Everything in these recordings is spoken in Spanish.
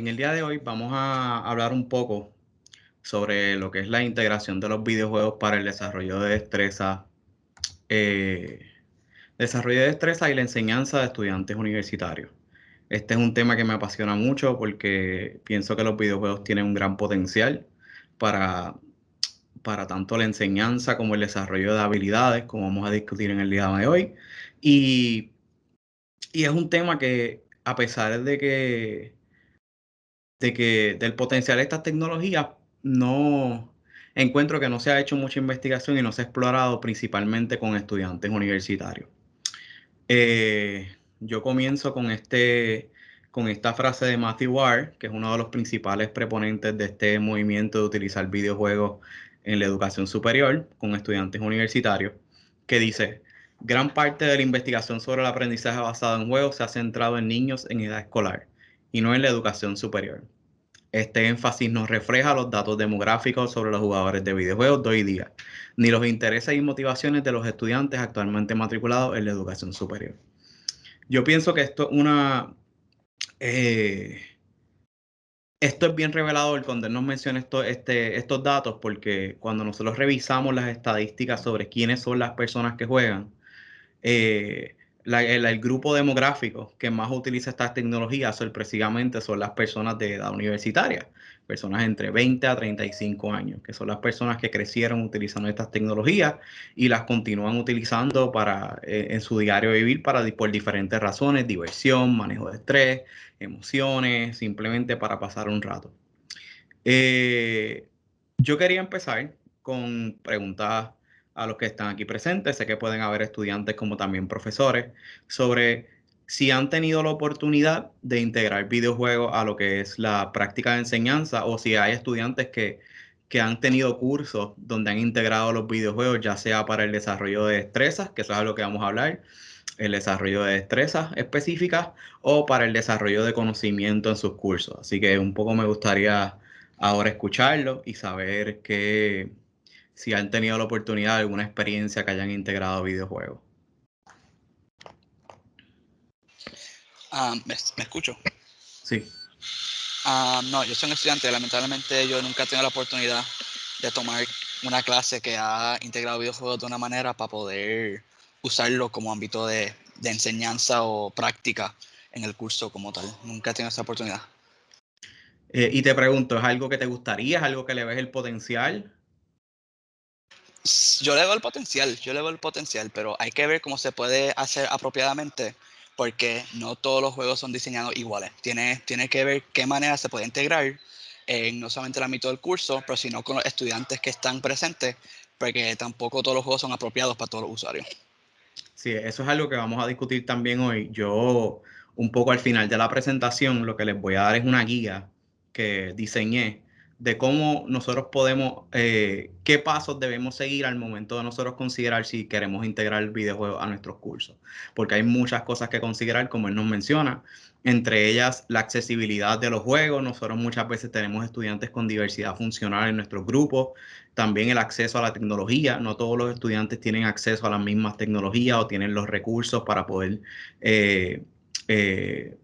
En el día de hoy vamos a hablar un poco sobre lo que es la integración de los videojuegos para el eh, desarrollo de destreza y la enseñanza de estudiantes universitarios. Este es un tema que me apasiona mucho porque pienso que los videojuegos tienen un gran potencial para, para tanto la enseñanza como el desarrollo de habilidades, como vamos a discutir en el día de hoy. Y, y es un tema que, a pesar de que del potencial de estas tecnologías, no encuentro que no se ha hecho mucha investigación y no se ha explorado principalmente con estudiantes universitarios. Yo comienzo con esta frase de Matthew Ward, que es uno de los principales preponentes de este movimiento de utilizar videojuegos en la educación superior con estudiantes universitarios, que dice: gran parte de la investigación sobre el aprendizaje basado en juegos se ha centrado en niños en edad escolar y no en la educación superior. Este énfasis no refleja los datos demográficos sobre los jugadores de videojuegos de hoy día, ni los intereses y motivaciones de los estudiantes actualmente matriculados en la educación superior. Yo pienso que eh, esto es bien revelador cuando él nos menciona estos datos, porque cuando nosotros revisamos las estadísticas sobre quiénes son las personas que juegan, el grupo demográfico que más utiliza estas tecnologías sorpresivamente son las personas de edad universitaria, personas entre 20 a 35 años, que son las personas que crecieron utilizando estas tecnologías y las continúan utilizando en su diario vivir por diferentes razones: diversión, manejo de estrés, emociones, simplemente para pasar un rato. Eh, yo quería empezar con preguntas a los que están aquí presentes. Sé que pueden haber estudiantes como también profesores, sobre si han tenido la oportunidad de integrar videojuegos a lo que es la práctica de enseñanza, o si hay estudiantes que han tenido cursos donde han integrado los videojuegos, ya sea para el desarrollo de destrezas, que eso es algo que vamos a hablar, el desarrollo de destrezas específicas, o para el desarrollo de conocimiento en sus cursos. Así que un poco me gustaría ahora escucharlo y saber si han tenido la oportunidad de alguna experiencia que hayan integrado videojuegos. ¿Me escucho? Sí. No, yo soy un estudiante. Lamentablemente yo nunca he tenido la oportunidad de tomar una clase que ha integrado videojuegos de una manera para poder usarlo como ámbito de enseñanza o práctica en el curso como tal. Nunca he tenido esa oportunidad. Y te pregunto, ¿es algo que te gustaría? ¿Es algo que le ves el potencial? Yo le veo el potencial, pero hay que ver cómo se puede hacer apropiadamente, porque no todos los juegos son diseñados iguales. Tiene que ver qué manera se puede integrar en no solamente el ámbito del curso, pero sino con los estudiantes que están presentes, porque tampoco todos los juegos son apropiados para todos los usuarios. Sí, eso es algo que vamos a discutir también hoy. Yo, un poco al final de la presentación, lo que les voy a dar es una guía que diseñé de cómo nosotros podemos, qué pasos debemos seguir al momento de nosotros considerar si queremos integrar el videojuego a nuestros cursos. Porque hay muchas cosas que considerar, como él nos menciona, entre ellas la accesibilidad de los juegos. Nosotros muchas veces tenemos estudiantes con diversidad funcional en nuestros grupos. También el acceso a la tecnología. No todos los estudiantes tienen acceso a las mismas tecnologías o tienen los recursos eh, eh,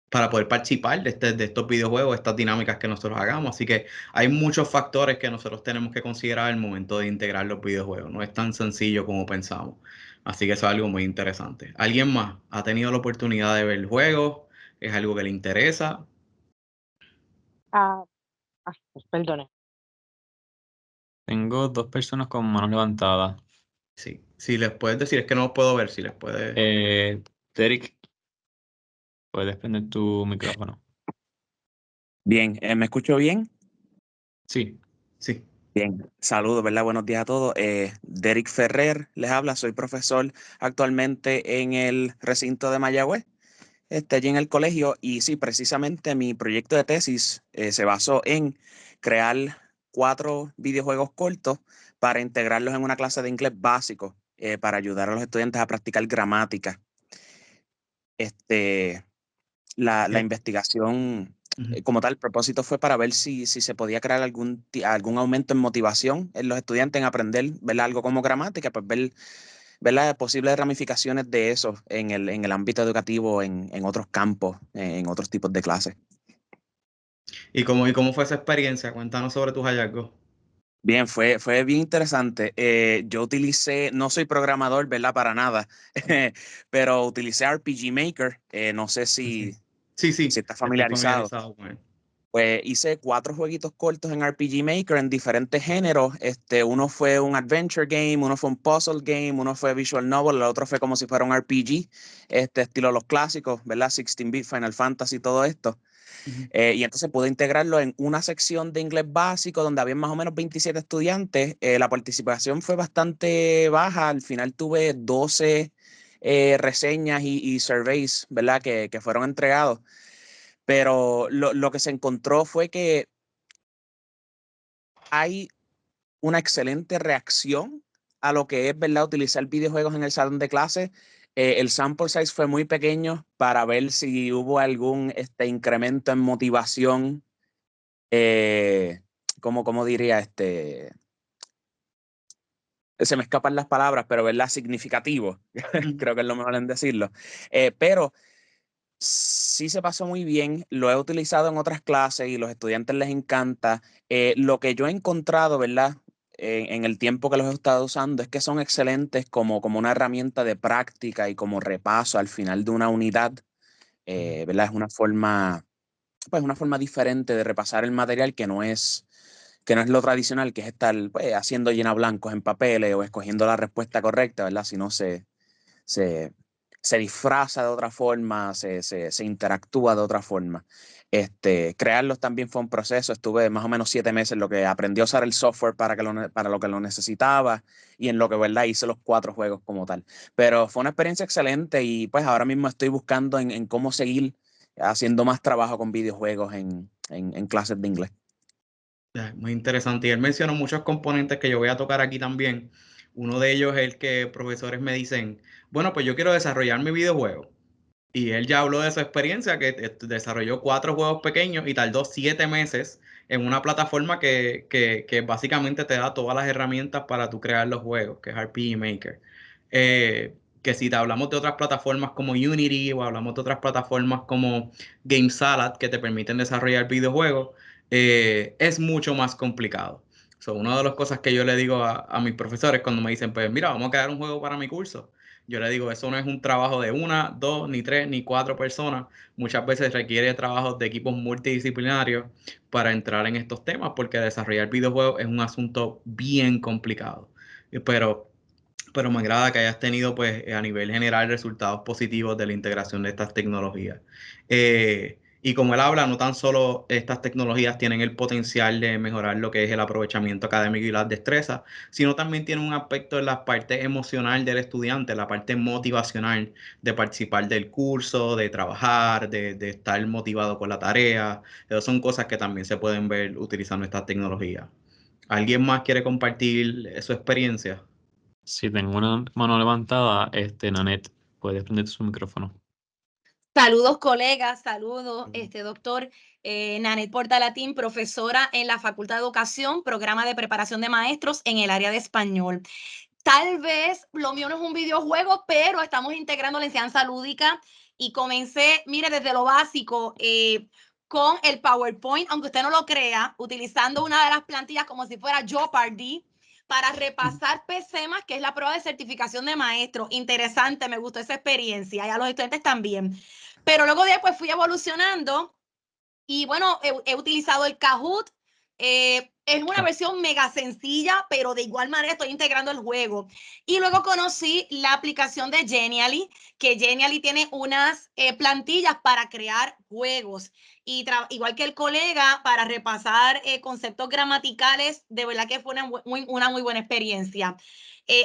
para poder participar de estos videojuegos, estas dinámicas que nosotros hagamos. Así que hay muchos factores que nosotros tenemos que considerar al momento de integrar los videojuegos. No es tan sencillo como pensamos. Así que eso es algo muy interesante. ¿Alguien más ha tenido la oportunidad de ver el juego? ¿Es algo que le interesa? Ah, perdone. Tengo dos personas con manos levantadas. Sí. Si les puedes decir, es que no los puedo ver, si les puedes. Derek, puedes prender tu micrófono. Bien, ¿me escucho bien? Sí. Sí. Bien, saludos, ¿verdad? Buenos días a todos. Derek Ferrer les habla, soy profesor actualmente en el recinto de Mayagüez, allí en el colegio, y sí, precisamente mi proyecto de tesis se basó en crear 4 videojuegos cortos para integrarlos en una clase de inglés básico, para ayudar a los estudiantes a practicar gramática. La Eh, investigación Ujú. como tal, el propósito fue para ver si se podía crear algún aumento en motivación en los estudiantes en aprender, ¿verdad? Algo como gramática, pues ver las posibles ramificaciones de eso en el ámbito educativo, en otros campos, en otros tipos de clases. ¿Y cómo fue esa experiencia? Cuéntanos sobre tus hallazgos. Bien, fue bien interesante. Yo utilicé, no soy programador, ¿verdad? Para nada, pero utilicé RPG Maker. No sé si Sí, sí, estás estoy familiarizado. familiarizado con él. Pues hice 4 jueguitos cortos en RPG Maker en diferentes géneros. Uno fue un adventure game, uno fue un puzzle game, uno fue visual novel, el otro fue como si fuera un RPG, estilo los clásicos, ¿verdad? 16-bit, Final Fantasy, todo esto. Ujú. Y entonces pude integrarlo en una sección de inglés básico donde había más o menos 27 estudiantes. La participación fue bastante baja. Al final tuve 12 reseñas y surveys, ¿verdad? Que fueron entregados. Pero lo que se encontró fue que hay una excelente reacción a lo que es, ¿verdad?, utilizar videojuegos en el salón de clase. El sample size fue muy pequeño para ver si hubo algún incremento en motivación, eh, ¿cómo diría? Se me escapan las palabras, pero ¿verdad? Significativo, Ujú. creo que es lo mejor en decirlo. Pero sí se pasó muy bien, lo he utilizado en otras clases y los estudiantes les encanta. Lo que yo he encontrado, ¿verdad? En el tiempo que los he estado usando es que son excelentes como una herramienta de práctica y como repaso al final de una unidad, ¿verdad? Es una forma diferente de repasar el material que no es lo tradicional, que es estar pues, haciendo llena blancos en papeles o escogiendo la respuesta correcta, ¿verdad? Sino se, se disfraza de otra forma, se interactúa de otra forma. Crearlos también fue un proceso. Estuve más o menos 7 meses en lo que aprendí a usar el software para lo que lo necesitaba y en lo que, ¿verdad?, hice los 4 juegos como tal. Pero fue una experiencia excelente y pues ahora mismo estoy buscando en cómo seguir haciendo más trabajo con videojuegos en clases de inglés. Ya, muy interesante. Y él mencionó muchos componentes que yo voy a tocar aquí también. Uno de ellos es el que profesores me dicen, bueno, pues yo quiero desarrollar mi videojuego. Y él ya habló de su experiencia, que desarrolló 4 juegos pequeños y tardó 7 meses en una plataforma que básicamente te da todas las herramientas para tú crear los juegos, que es RPG Maker. Que si te hablamos de otras plataformas como Unity o hablamos de otras plataformas como Game Salad que te permiten desarrollar videojuegos, es mucho más complicado. So, una de las cosas que yo le digo a mis profesores cuando me dicen, pues mira, vamos a crear un juego para mi curso. Yo le digo, eso no es un trabajo de 1, 2, ni 3, ni 4 personas. Muchas veces requiere trabajos de equipos multidisciplinarios para entrar en estos temas, porque desarrollar videojuegos es un asunto bien complicado. Pero, pero me agrada que hayas tenido, pues, a nivel general, resultados positivos de la integración de estas tecnologías. Y como él habla, no tan solo estas tecnologías tienen el potencial de mejorar lo que es el aprovechamiento académico y las destrezas, sino también tiene un aspecto en la parte emocional del estudiante, la parte motivacional de participar del curso, de trabajar, de estar motivado con la tarea. Esas son cosas que también se pueden ver utilizando estas tecnologías. ¿Alguien más quiere compartir su experiencia? Si tengo una mano levantada, Nanet, puedes prender su micrófono. Saludos, colegas, saludos, doctor Nanet Portalatín, profesora en la Facultad de Educación, programa de preparación de maestros en el área de español. Tal vez lo mío no es un videojuego, pero estamos integrando la enseñanza lúdica y comencé, mire, desde lo básico, con el PowerPoint, aunque usted no lo crea, utilizando una de las plantillas como si fuera Jeopardy para repasar PCMA, que es la prueba de certificación de maestro. Interesante, me gustó esa experiencia y a los estudiantes también. Pero luego después fui evolucionando y bueno, he utilizado el Kahoot. Es una versión mega sencilla, pero de igual manera estoy integrando el juego. Y luego conocí la aplicación de Genially, que Genially tiene unas plantillas para crear juegos. Y igual que el colega, para repasar conceptos gramaticales, de verdad que fue una muy buena experiencia.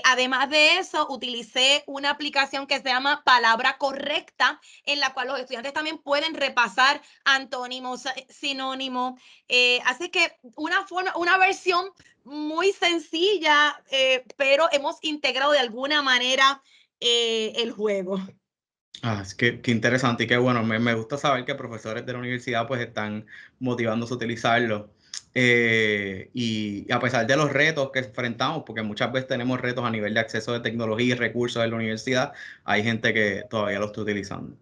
Además de eso, utilicé una aplicación que se llama Palabra Correcta, en la cual los estudiantes también pueden repasar antónimos, sinónimos. Así que una versión muy sencilla, pero hemos integrado de alguna manera el juego. Es que qué interesante y qué bueno. Me gusta saber que profesores de la universidad pues están motivándose a utilizarlo. Y a pesar de los retos que enfrentamos, porque muchas veces tenemos retos a nivel de acceso de tecnología y recursos en la universidad, hay gente que todavía lo está utilizando.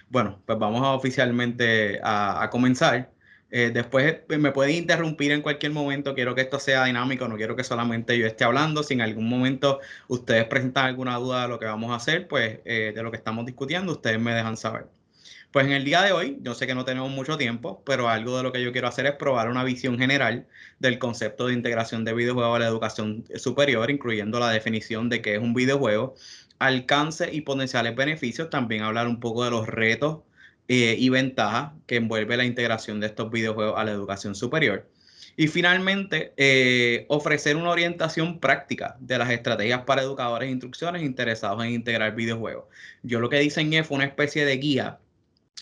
Bueno, pues vamos oficialmente a comenzar. Después me pueden interrumpir en cualquier momento. Quiero que esto sea dinámico, no quiero que solamente yo esté hablando. Si en algún momento ustedes presentan alguna duda de lo que vamos a hacer, pues de lo que estamos discutiendo, ustedes me dejan saber. Pues en el día de hoy, yo sé que no tenemos mucho tiempo, pero algo de lo que yo quiero hacer es probar una visión general del concepto de integración de videojuegos a la educación superior, incluyendo la definición de qué es un videojuego, alcance y potenciales beneficios. También hablar un poco de los retos y ventajas que envuelve la integración de estos videojuegos a la educación superior. Y finalmente, ofrecer una orientación práctica de las estrategias para educadores e instructores interesados en integrar videojuegos. Yo lo que diseñé fue una especie de guía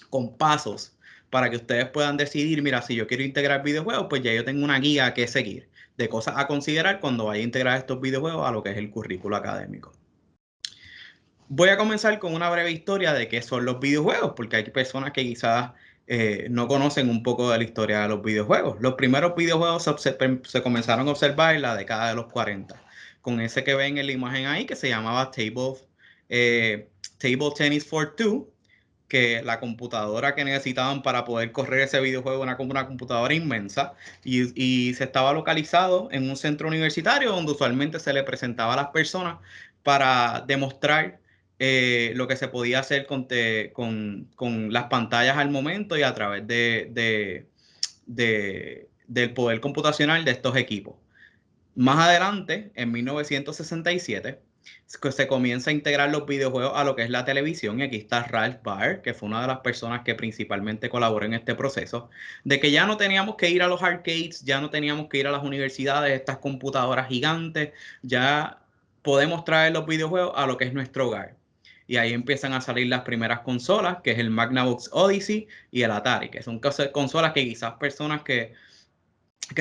con pasos para que ustedes puedan decidir, mira, si yo quiero integrar videojuegos, pues ya yo tengo una guía que seguir de cosas a considerar cuando vaya a integrar estos videojuegos a lo que es el currículo académico. Voy a comenzar con una breve historia de qué son los videojuegos, porque hay personas que quizás no conocen un poco de la historia de los videojuegos. Los primeros videojuegos se comenzaron a observar en la década de los 40, con ese que ven en la imagen ahí, que se llamaba Table Tennis for Two, que la computadora que necesitaban para poder correr ese videojuego era como una computadora inmensa y se estaba localizado en un centro universitario donde usualmente se le presentaba a las personas para demostrar lo que se podía hacer con las pantallas al momento y a través del poder computacional de estos equipos. Más adelante, en 1967, se comienza a integrar los videojuegos a lo que es la televisión, y aquí está Ralph Baer, que fue una de las personas que principalmente colaboró en este proceso, de que ya no teníamos que ir a los arcades, ya no teníamos que ir a las universidades, estas computadoras gigantes, ya podemos traer los videojuegos a lo que es nuestro hogar. Y ahí empiezan a salir las primeras consolas, que es el Magnavox Odyssey y el Atari, que son consolas que quizás personas que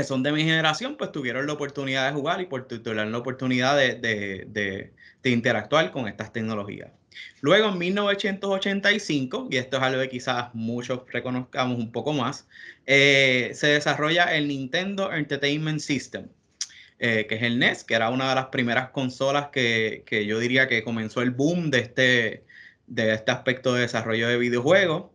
son de mi generación, pues tuvieron la oportunidad de jugar y tuvieron la oportunidad de interactuar con estas tecnologías. Luego, en 1985, y esto es algo que quizás muchos reconozcamos un poco más, se desarrolla el Nintendo Entertainment System, que es el NES, que era una de las primeras consolas que yo diría que comenzó el boom de este aspecto de desarrollo de videojuegos.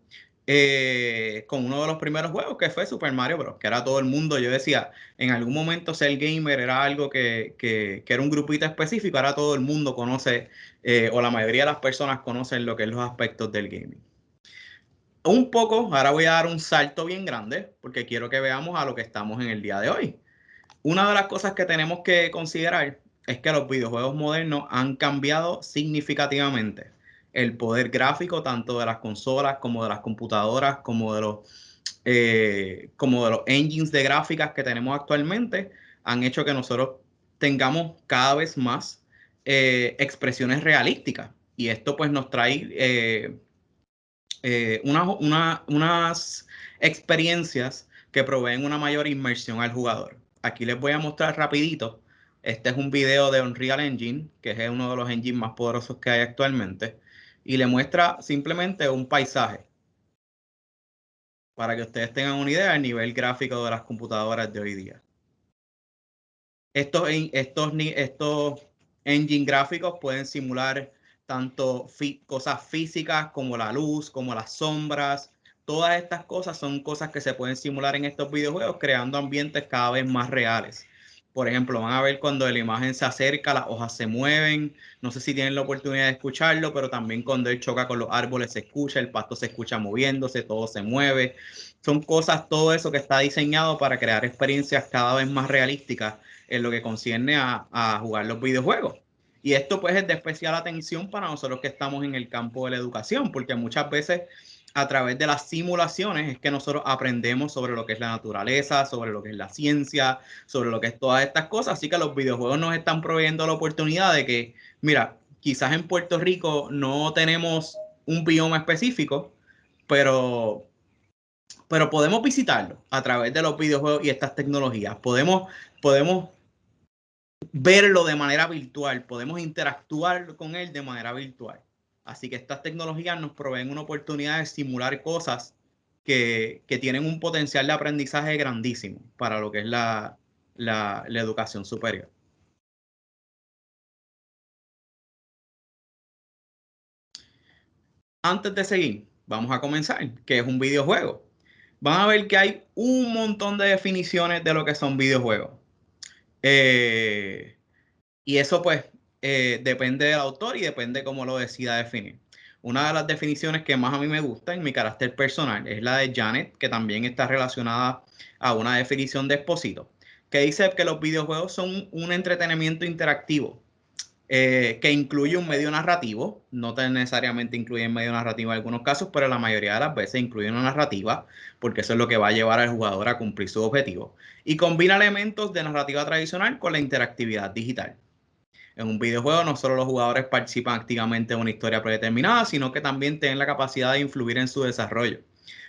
Con uno de los primeros juegos que fue Super Mario Bros., que era todo el mundo. Yo decía, en algún momento ser gamer era algo que era un grupito específico, ahora todo el mundo conoce, o la mayoría de las personas conocen lo que es los aspectos del gaming. Un poco, ahora voy a dar un salto bien grande, porque quiero que veamos a lo que estamos en el día de hoy. Una de las cosas que tenemos que considerar es que los videojuegos modernos han cambiado significativamente el poder gráfico tanto de las consolas como de las computadoras, como de los engines de gráficas que tenemos actualmente. Han hecho que nosotros tengamos cada vez más expresiones realísticas. Y esto pues nos trae unas experiencias que proveen una mayor inmersión al jugador. Aquí les voy a mostrar rapidito. Este es un video de Unreal Engine, que es uno de los engines más poderosos que hay actualmente, y le muestra simplemente un paisaje para que ustedes tengan una idea del nivel gráfico de las computadoras de hoy día. Estos engine gráficos pueden simular tanto cosas físicas como la luz, como las sombras. Todas estas cosas son cosas que se pueden simular en estos videojuegos, creando ambientes cada vez más reales. Por ejemplo, van a ver cuando la imagen se acerca, las hojas se mueven. No sé si tienen la oportunidad de escucharlo, pero también cuando él choca con los árboles se escucha, el pasto se escucha moviéndose, todo se mueve. Son cosas, todo eso que está diseñado para crear experiencias cada vez más realísticas en lo que concierne a jugar los videojuegos. Y esto pues es de especial atención para nosotros que estamos en el campo de la educación, porque muchas veces a través de las simulaciones es que nosotros aprendemos sobre lo que es la naturaleza, sobre lo que es la ciencia, sobre lo que es todas estas cosas. Así que los videojuegos nos están proveyendo la oportunidad de que, mira, quizás en Puerto Rico no tenemos un bioma específico, pero podemos visitarlo a través de los videojuegos y estas tecnologías. Podemos verlo de manera virtual, podemos interactuar con él de manera virtual. Así que estas tecnologías nos proveen una oportunidad de simular cosas que tienen un potencial de aprendizaje grandísimo para lo que es la educación superior. Antes de seguir, vamos a comenzar. ¿Qué es un videojuego? van a ver que hay un montón de definiciones de lo que son videojuegos. Y eso pues depende del autor y depende cómo lo decida definir. Una de las definiciones que más a mí me gusta en mi carácter personal es la de Janet, que también está relacionada a una definición de Esposito, que dice que los videojuegos son un entretenimiento interactivo que incluye un medio narrativo, no necesariamente incluye un medio narrativo en algunos casos, pero la mayoría de las veces incluye una narrativa, porque eso es lo que va a llevar al jugador a cumplir su objetivo, y combina elementos de narrativa tradicional con la interactividad digital. En un videojuego no solo los jugadores participan activamente en una historia predeterminada, sino que también tienen la capacidad de influir en su desarrollo.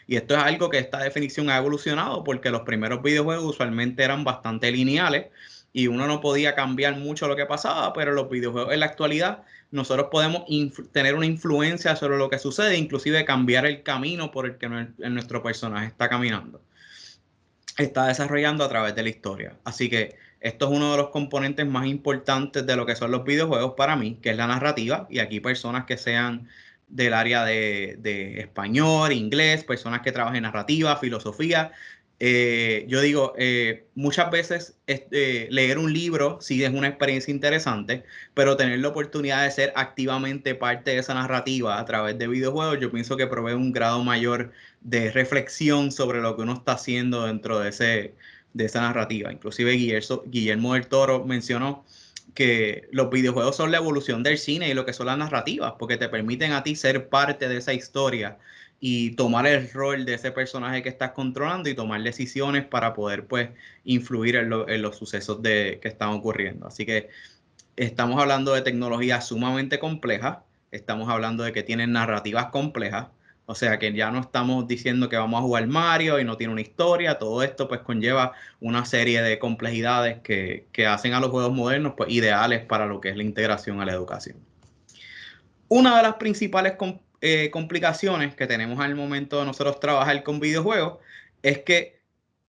Y esto es algo que esta definición ha evolucionado porque los primeros videojuegos usualmente eran bastante lineales y uno no podía cambiar mucho lo que pasaba, pero los videojuegos en la actualidad nosotros podemos tener una influencia sobre lo que sucede, inclusive cambiar el camino por el que nuestro personaje está caminando, está desarrollando a través de la historia. Así que esto es uno de los componentes más importantes de lo que son los videojuegos para mí, que es la narrativa. Y aquí personas que sean del área de español, inglés, personas que trabajen narrativa, filosofía. Yo digo, muchas veces leer un libro sí es una experiencia interesante, pero tener la oportunidad de ser activamente parte de esa narrativa a través de videojuegos, yo pienso que provee un grado mayor de reflexión sobre lo que uno está haciendo dentro de esa narrativa. Inclusive Guillermo del Toro mencionó que los videojuegos son la evolución del cine y lo que son las narrativas, porque te permiten a ti ser parte de esa historia y tomar el rol de ese personaje que estás controlando y tomar decisiones para poder pues influir en los sucesos que están ocurriendo. Así que estamos hablando de tecnologías sumamente complejas, estamos hablando de que tienen narrativas complejas, o sea que ya no estamos diciendo que vamos a jugar Mario y no tiene una historia, todo esto pues conlleva una serie de complejidades que hacen a los juegos modernos pues ideales para lo que es la integración a la educación. Una de las principales complicaciones que tenemos al momento de nosotros trabajar con videojuegos es que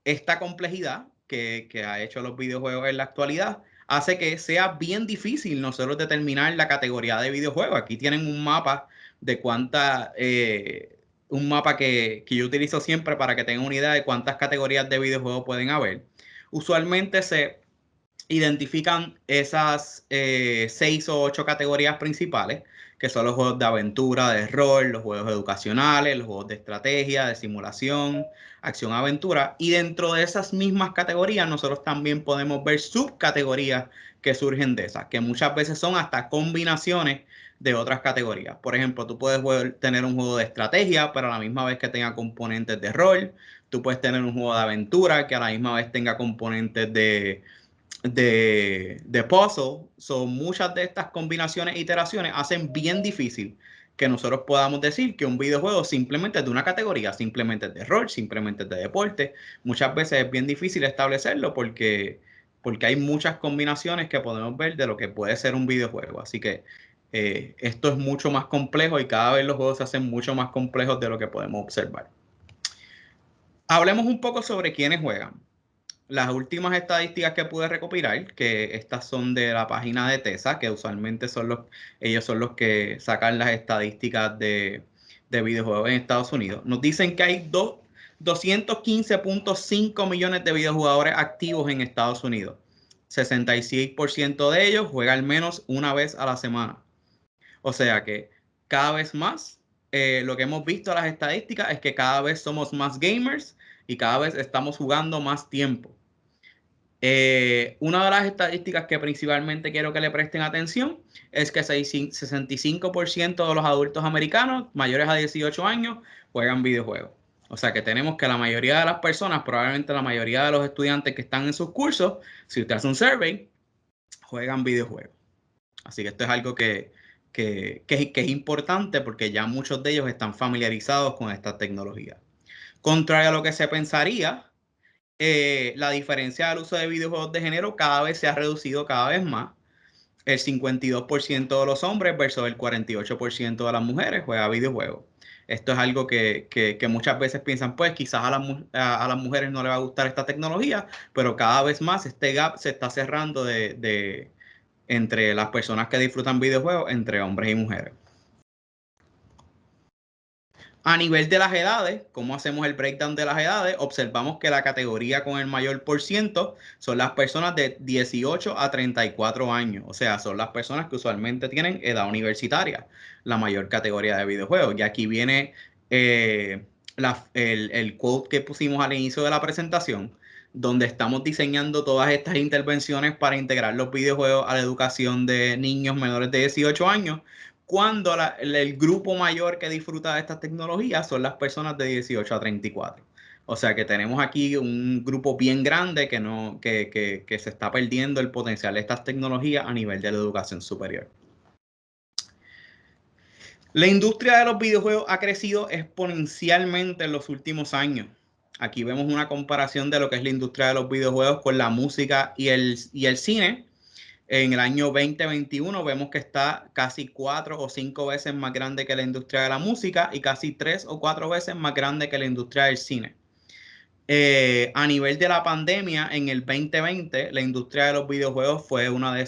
esta complejidad que ha hecho los videojuegos en la actualidad hace que sea bien difícil nosotros determinar la categoría de videojuego. Aquí tienen un mapa de un mapa que yo utilizo siempre para que tengan una idea de cuántas categorías de videojuegos pueden haber. Usualmente se identifican esas 6 o 8 categorías principales, que son los juegos de aventura, de rol, los juegos educacionales, los juegos de estrategia, de simulación, acción-aventura. Y dentro de esas mismas categorías, nosotros también podemos ver subcategorías que surgen de esas, que muchas veces son hasta combinaciones de otras categorías. Por ejemplo, tú puedes tener un juego de estrategia, pero a la misma vez que tenga componentes de rol. Tú puedes tener un juego de aventura que a la misma vez tenga componentes de puzzle. Son muchas de estas combinaciones e iteraciones hacen bien difícil que nosotros podamos decir que un videojuego simplemente es de una categoría, simplemente es de rol, simplemente es de deporte. Muchas veces es bien difícil establecerlo porque hay muchas combinaciones que podemos ver de lo que puede ser un videojuego. Así que esto es mucho más complejo y cada vez los juegos se hacen mucho más complejos de lo que podemos observar. Hablemos un poco sobre quiénes juegan. Las últimas estadísticas que pude recopilar, que estas son de la página de TESA, que usualmente ellos son los que sacan las estadísticas de videojuegos en Estados Unidos, nos dicen que hay 215.5 millones de videojugadores activos en Estados Unidos. 66% de ellos juega al menos una vez a la semana. O sea que cada vez más, lo que hemos visto en las estadísticas es que cada vez somos más gamers y cada vez estamos jugando más tiempo. Una de las estadísticas que principalmente quiero que le presten atención es que 65% de los adultos americanos mayores a 18 años juegan videojuegos. O sea que tenemos que la mayoría de las personas, probablemente la mayoría de los estudiantes que están en sus cursos, si usted hace un survey, juegan videojuegos. Así que esto es algo que es importante porque ya muchos de ellos están familiarizados con esta tecnología. Contrario a lo que se pensaría, la diferencia del uso de videojuegos de género cada vez se ha reducido cada vez más. El 52% de los hombres versus el 48% de las mujeres juega videojuegos. Esto es algo que muchas veces piensan, pues quizás a las mujeres no les va a gustar esta tecnología, pero cada vez más este gap se está cerrando entre las personas que disfrutan videojuegos, entre hombres y mujeres. A nivel de las edades, ¿cómo hacemos el breakdown de las edades? Observamos que la categoría con el mayor por ciento son las personas de 18 a 34 años. O sea, son las personas que usualmente tienen edad universitaria, la mayor categoría de videojuegos. Y aquí viene el quote que pusimos al inicio de la presentación, donde estamos diseñando todas estas intervenciones para integrar los videojuegos a la educación de niños menores de 18 años, cuando el grupo mayor que disfruta de estas tecnologías son las personas de 18 a 34. O sea que tenemos aquí un grupo bien grande que se está perdiendo el potencial de estas tecnologías a nivel de la educación superior. La industria de los videojuegos ha crecido exponencialmente en los últimos años. Aquí vemos una comparación de lo que es la industria de los videojuegos con la música y el cine. En el año 2021 vemos que está casi 4 o 5 veces más grande que la industria de la música y casi 3 o 4 veces más grande que la industria del cine. A nivel de la pandemia, en el 2020, la industria de los videojuegos fue una de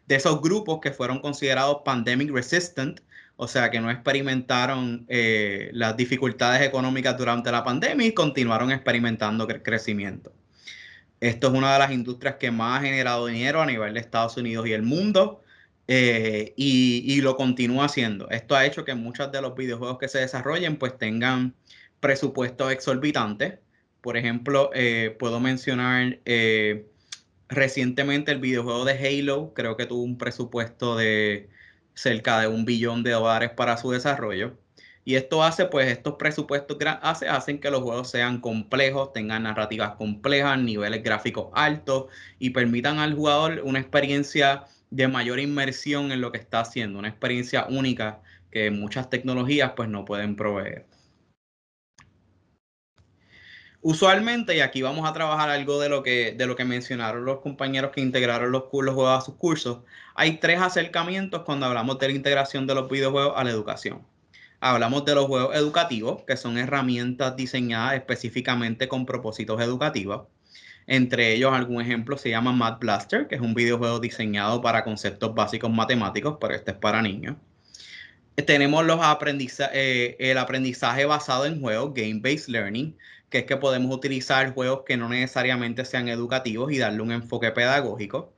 esos grupos que fueron considerados pandemic resistant, o sea que no experimentaron las dificultades económicas durante la pandemia y continuaron experimentando crecimiento. Esto es una de las industrias que más ha generado dinero a nivel de Estados Unidos y el mundo, y lo continúa haciendo. Esto ha hecho que muchos de los videojuegos que se desarrollen pues tengan presupuestos exorbitantes. Por ejemplo, puedo mencionar recientemente el videojuego de Halo, creo que tuvo un presupuesto de cerca de $1 billón para su desarrollo. Y esto hace, pues, estos presupuestos hacen que los juegos sean complejos, tengan narrativas complejas, niveles gráficos altos y permitan al jugador una experiencia de mayor inmersión en lo que está haciendo, una experiencia única que muchas tecnologías, pues, no pueden proveer. Usualmente, y aquí vamos a trabajar algo de lo que mencionaron los compañeros que integraron los juegos a sus cursos, hay 3 acercamientos cuando hablamos de la integración de los videojuegos a la educación. Hablamos de los juegos educativos, que son herramientas diseñadas específicamente con propósitos educativos. Entre ellos, algún ejemplo se llama Math Blaster, que es un videojuego diseñado para conceptos básicos matemáticos, pero este es para niños. Tenemos el aprendizaje basado en juegos, Game-Based Learning, que es que podemos utilizar juegos que no necesariamente sean educativos y darle un enfoque pedagógico.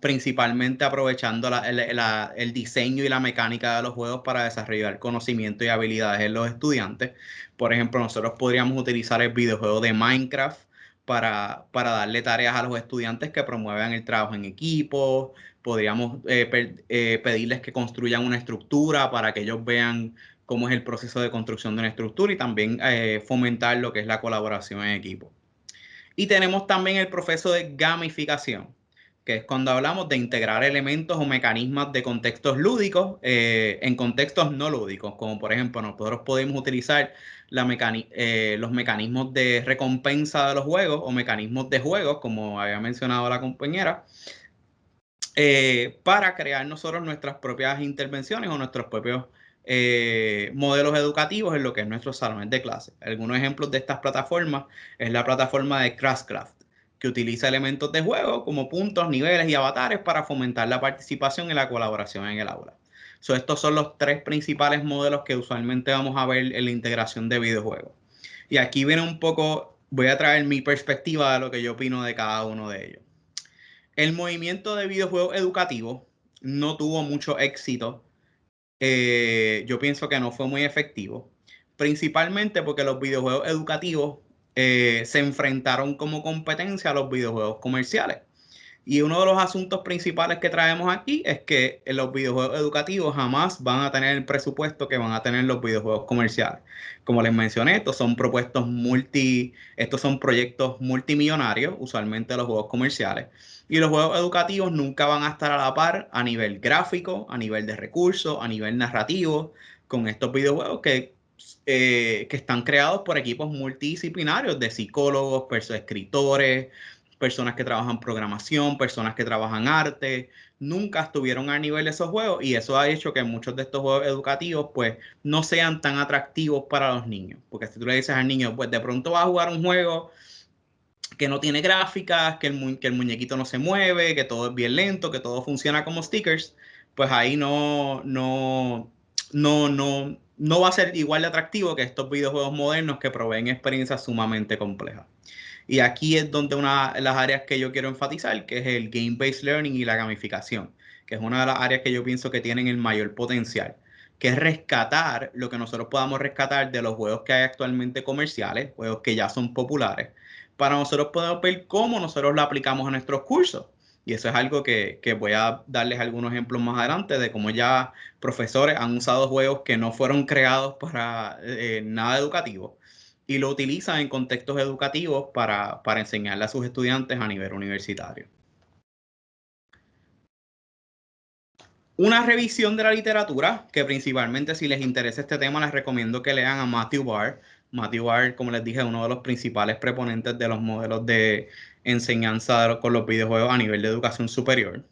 Principalmente aprovechando el diseño y la mecánica de los juegos para desarrollar conocimiento y habilidades en los estudiantes. Por ejemplo, nosotros podríamos utilizar el videojuego de Minecraft para darle tareas a los estudiantes que promuevan el trabajo en equipo. Podríamos pedirles que construyan una estructura para que ellos vean cómo es el proceso de construcción de una estructura y también fomentar lo que es la colaboración en equipo. Y tenemos también el proceso de gamificación, que es cuando hablamos de integrar elementos o mecanismos de contextos lúdicos en contextos no lúdicos, como por ejemplo nosotros podemos utilizar los mecanismos de recompensa de los juegos o mecanismos de juegos, como había mencionado la compañera, para crear nosotros nuestras propias intervenciones o nuestros propios modelos educativos en lo que es nuestros salones de clase. Algunos ejemplos de estas plataformas es la plataforma de Crashcraft, que utiliza elementos de juego como puntos, niveles y avatares para fomentar la participación y la colaboración en el aula. Estos son los 3 principales modelos que usualmente vamos a ver en la integración de videojuegos. Y aquí viene un poco, voy a traer mi perspectiva de lo que yo opino de cada uno de ellos. El movimiento de videojuegos educativos no tuvo mucho éxito. Yo pienso que no fue muy efectivo, principalmente porque los videojuegos educativos se enfrentaron como competencia a los videojuegos comerciales. Y uno de los asuntos principales que traemos aquí es que los videojuegos educativos jamás van a tener el presupuesto que van a tener los videojuegos comerciales. Como les mencioné, estos son proyectos multimillonarios, usualmente los juegos comerciales. Y los juegos educativos nunca van a estar a la par a nivel gráfico, a nivel de recursos, a nivel narrativo, con estos videojuegos que están creados por equipos multidisciplinarios de psicólogos, escritores, personas que trabajan programación, personas que trabajan arte. Nunca estuvieron a nivel de esos juegos y eso ha hecho que muchos de estos juegos educativos pues no sean tan atractivos para los niños. Porque si tú le dices al niño, pues de pronto va a jugar un juego que no tiene gráficas, que el muñequito no se mueve, que todo es bien lento, que todo funciona como stickers, pues ahí no va a ser igual de atractivo que estos videojuegos modernos que proveen experiencias sumamente complejas. Y aquí es donde una de las áreas que yo quiero enfatizar, que es el Game-Based Learning y la gamificación, que es una de las áreas que yo pienso que tienen el mayor potencial, que es rescatar lo que nosotros podamos rescatar de los juegos que hay actualmente comerciales, juegos que ya son populares, para nosotros poder ver cómo nosotros lo aplicamos a nuestros cursos. Y eso es algo que voy a darles algunos ejemplos más adelante de cómo ya profesores han usado juegos que no fueron creados para nada educativo y lo utilizan en contextos educativos para enseñarle a sus estudiantes a nivel universitario. Una revisión de la literatura, que principalmente si les interesa este tema les recomiendo que lean a Matthew Barr. Matthew Barr, como les dije, es uno de los principales proponentes de los modelos de enseñanza con los videojuegos a nivel de educación superior.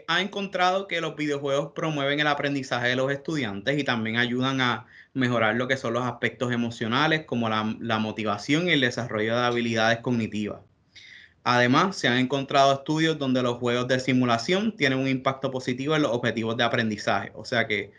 Ha encontrado que los videojuegos promueven el aprendizaje de los estudiantes y también ayudan a mejorar lo que son los aspectos emocionales como la motivación y el desarrollo de habilidades cognitivas. Además, se han encontrado estudios donde los juegos de simulación tienen un impacto positivo en los objetivos de aprendizaje. O sea que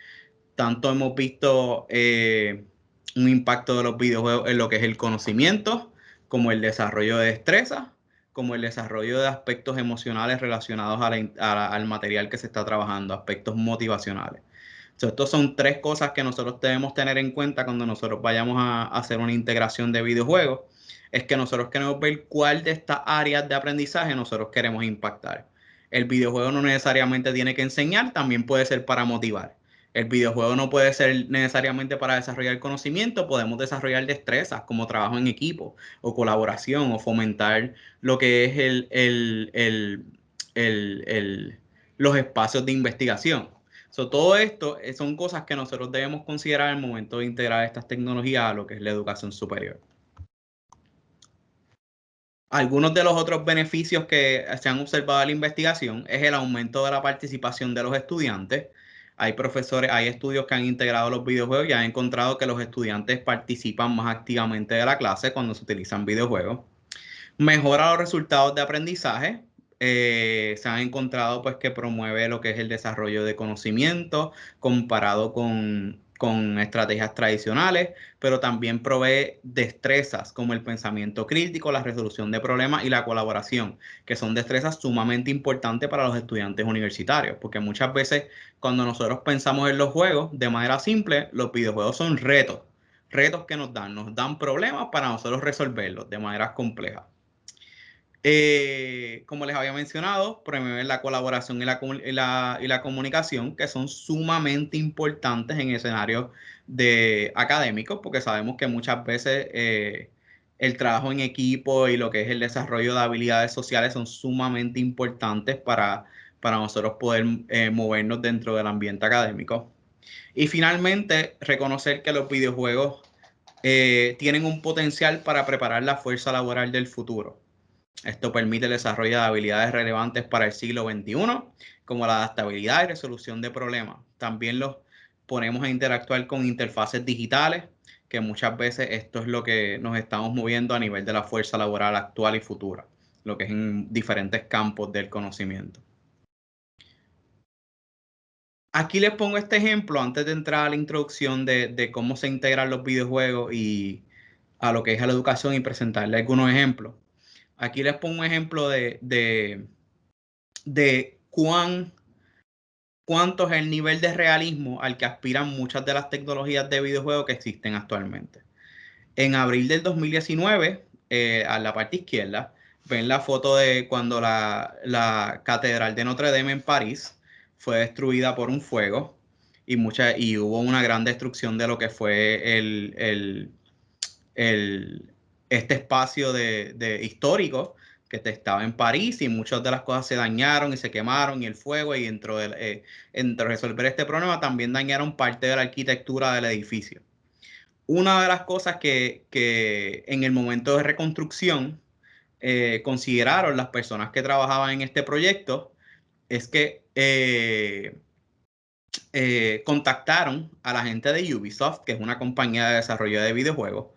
tanto hemos visto un impacto de los videojuegos en lo que es el conocimiento, como el desarrollo de destrezas, como el desarrollo de aspectos emocionales relacionados al material que se está trabajando, aspectos motivacionales. Entonces, estos son tres cosas que nosotros debemos tener en cuenta cuando nosotros vayamos a hacer una integración de videojuegos. Es que nosotros queremos ver cuál de estas áreas de aprendizaje nosotros queremos impactar. El videojuego no necesariamente tiene que enseñar, también puede ser para motivar. El videojuego no puede ser necesariamente para desarrollar conocimiento, podemos desarrollar destrezas como trabajo en equipo o colaboración o fomentar lo que es los espacios de investigación. Todo esto son cosas que nosotros debemos considerar al momento de integrar estas tecnologías a lo que es la educación superior. Algunos de los otros beneficios que se han observado en la investigación es el aumento de la participación de los estudiantes. Hay estudios que han integrado los videojuegos y han encontrado que los estudiantes participan más activamente de la clase cuando se utilizan videojuegos. Mejora los resultados de aprendizaje. Se han encontrado pues que promueve lo que es el desarrollo de conocimiento comparado con estrategias tradicionales, pero también provee destrezas como el pensamiento crítico, la resolución de problemas y la colaboración, que son destrezas sumamente importantes para los estudiantes universitarios, porque muchas veces cuando nosotros pensamos en los juegos de manera simple, los videojuegos son retos que nos dan problemas para nosotros resolverlos de maneras complejas. Como les había mencionado, promueven la colaboración y la comunicación, que son sumamente importantes en escenarios académicos, porque sabemos que muchas veces el trabajo en equipo y lo que es el desarrollo de habilidades sociales son sumamente importantes para nosotros poder movernos dentro del ambiente académico. Y finalmente, reconocer que los videojuegos tienen un potencial para preparar la fuerza laboral del futuro. Esto permite el desarrollo de habilidades relevantes para el siglo XXI, como la adaptabilidad y resolución de problemas. También los ponemos a interactuar con interfaces digitales, que muchas veces esto es lo que nos estamos moviendo a nivel de la fuerza laboral actual y futura, lo que es en diferentes campos del conocimiento. Aquí les pongo este ejemplo antes de entrar a la introducción de cómo se integran los videojuegos y a lo que es la educación y presentarles algunos ejemplos. Aquí les pongo un ejemplo de cuánto es el nivel de realismo al que aspiran muchas de las tecnologías de videojuegos que existen actualmente. En abril del 2019, a la parte izquierda, ven la foto de cuando la Catedral de Notre Dame en París fue destruida por un fuego y hubo una gran destrucción de lo que fue este espacio histórico que estaba en París, y muchas de las cosas se dañaron y se quemaron y el fuego, y entre resolver este problema también dañaron parte de la arquitectura del edificio. Una de las cosas que en el momento de reconstrucción consideraron las personas que trabajaban en este proyecto es que contactaron a la gente de Ubisoft, que es una compañía de desarrollo de videojuegos,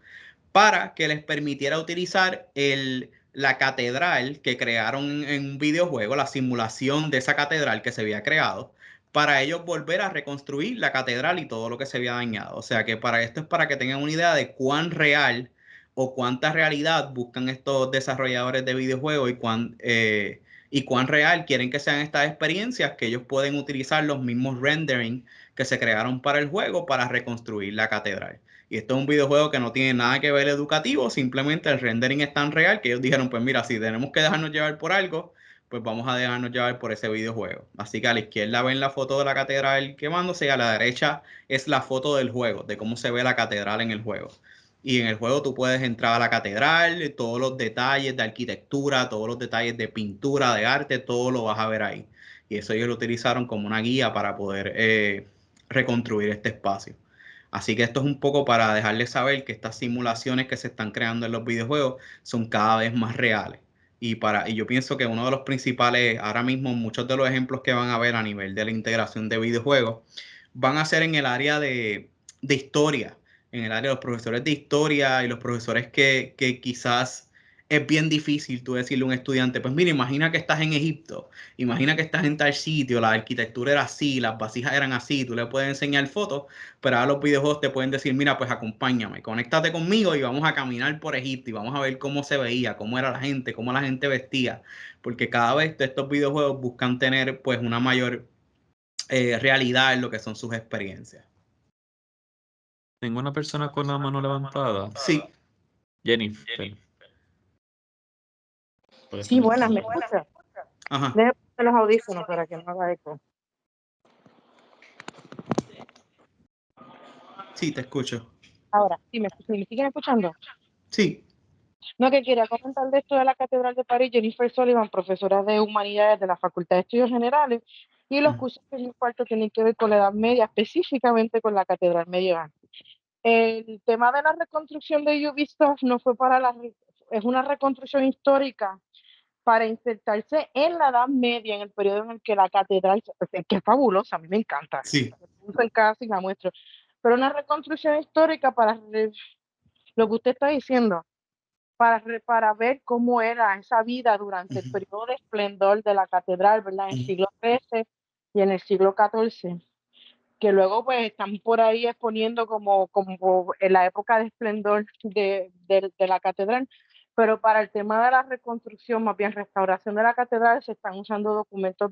para que les permitiera utilizar el la catedral que crearon en un videojuego, la simulación de esa catedral que se había creado, para ellos volver a reconstruir la catedral y todo lo que se había dañado. O sea que para esto es para que tengan una idea de cuán real o cuánta realidad buscan estos desarrolladores de videojuegos y cuán real quieren que sean estas experiencias, que ellos pueden utilizar los mismos rendering que se crearon para el juego para reconstruir la catedral. Y esto es un videojuego que no tiene nada que ver educativo, simplemente el rendering es tan real que ellos dijeron, pues mira, si tenemos que dejarnos llevar por algo, pues vamos a dejarnos llevar por ese videojuego. Así que a la izquierda ven la foto de la catedral quemándose y a la derecha es la foto del juego, de cómo se ve la catedral en el juego. Y en el juego tú puedes entrar a la catedral, todos los detalles de arquitectura, todos los detalles de pintura, de arte, todo lo vas a ver ahí. Y eso ellos lo utilizaron como una guía para poder reconstruir este espacio. Así que esto es un poco para dejarles saber que estas simulaciones que se están creando en los videojuegos son cada vez más reales. Y yo pienso que uno de los principales, ahora mismo muchos de los ejemplos que van a ver a nivel de la integración de videojuegos, van a ser en el área de historia, en el área de los profesores de historia y los profesores que quizás es bien difícil tú decirle a un estudiante, pues mira, imagina que estás en Egipto, imagina que estás en tal sitio, la arquitectura era así, las vasijas eran así, tú le puedes enseñar fotos, pero ahora los videojuegos te pueden decir, mira, pues acompáñame, conéctate conmigo y vamos a caminar por Egipto y vamos a ver cómo se veía, cómo era la gente, cómo la gente vestía, porque cada vez estos videojuegos buscan tener pues una mayor realidad en lo que son sus experiencias. Tengo una persona con la mano levantada. Sí. Jennifer. Sí, buenas, ¿me escuchas? Ajá. Déjame poner los audífonos para que no haga eco. Sí, te escucho. Ahora, ¿sí me siguen escuchando? Sí. No, que quería comentar de esto de la Catedral de París. Jennifer Sullivan, profesora de Humanidades de la Facultad de Estudios Generales, y los cursos que yo imparto tienen que ver con la Edad Media, específicamente con la Catedral Medieval. El tema de la reconstrucción de Ubisoft no fue es una reconstrucción histórica para insertarse en la Edad Media, en el periodo en el que la catedral, que es fabulosa, a mí me encanta, Sí. en casa y la muestro, pero una reconstrucción histórica para lo que usted está diciendo, para ver cómo era esa vida durante el periodo de esplendor de la catedral, ¿verdad? En el siglo XIII y en el siglo XIV, que luego pues están por ahí exponiendo como en la época de esplendor de la catedral, pero para el tema de la reconstrucción, más bien restauración de la catedral, se están usando documentos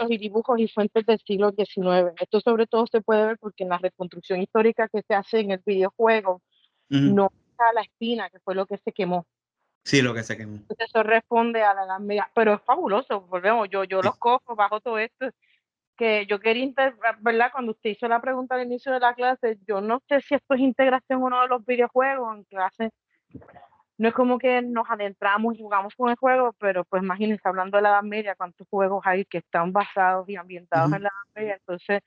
y dibujos y fuentes del siglo XIX. Esto sobre todo se puede ver porque en la reconstrucción histórica que se hace en el videojuego, no está la espina, que fue lo que se quemó. Sí, lo que se quemó. Entonces eso responde a la Edad Media, pero es fabuloso, volvemos, yo Sí. los cojo bajo todo esto, que yo quería, ¿verdad? Cuando usted hizo la pregunta al inicio de la clase, yo no sé si esto es integración o no de los videojuegos en clase. No es como que nos adentramos y jugamos con el juego, pero pues imagínense, hablando de la Edad Media, cuántos juegos hay que están basados y ambientados en la Edad Media. Entonces,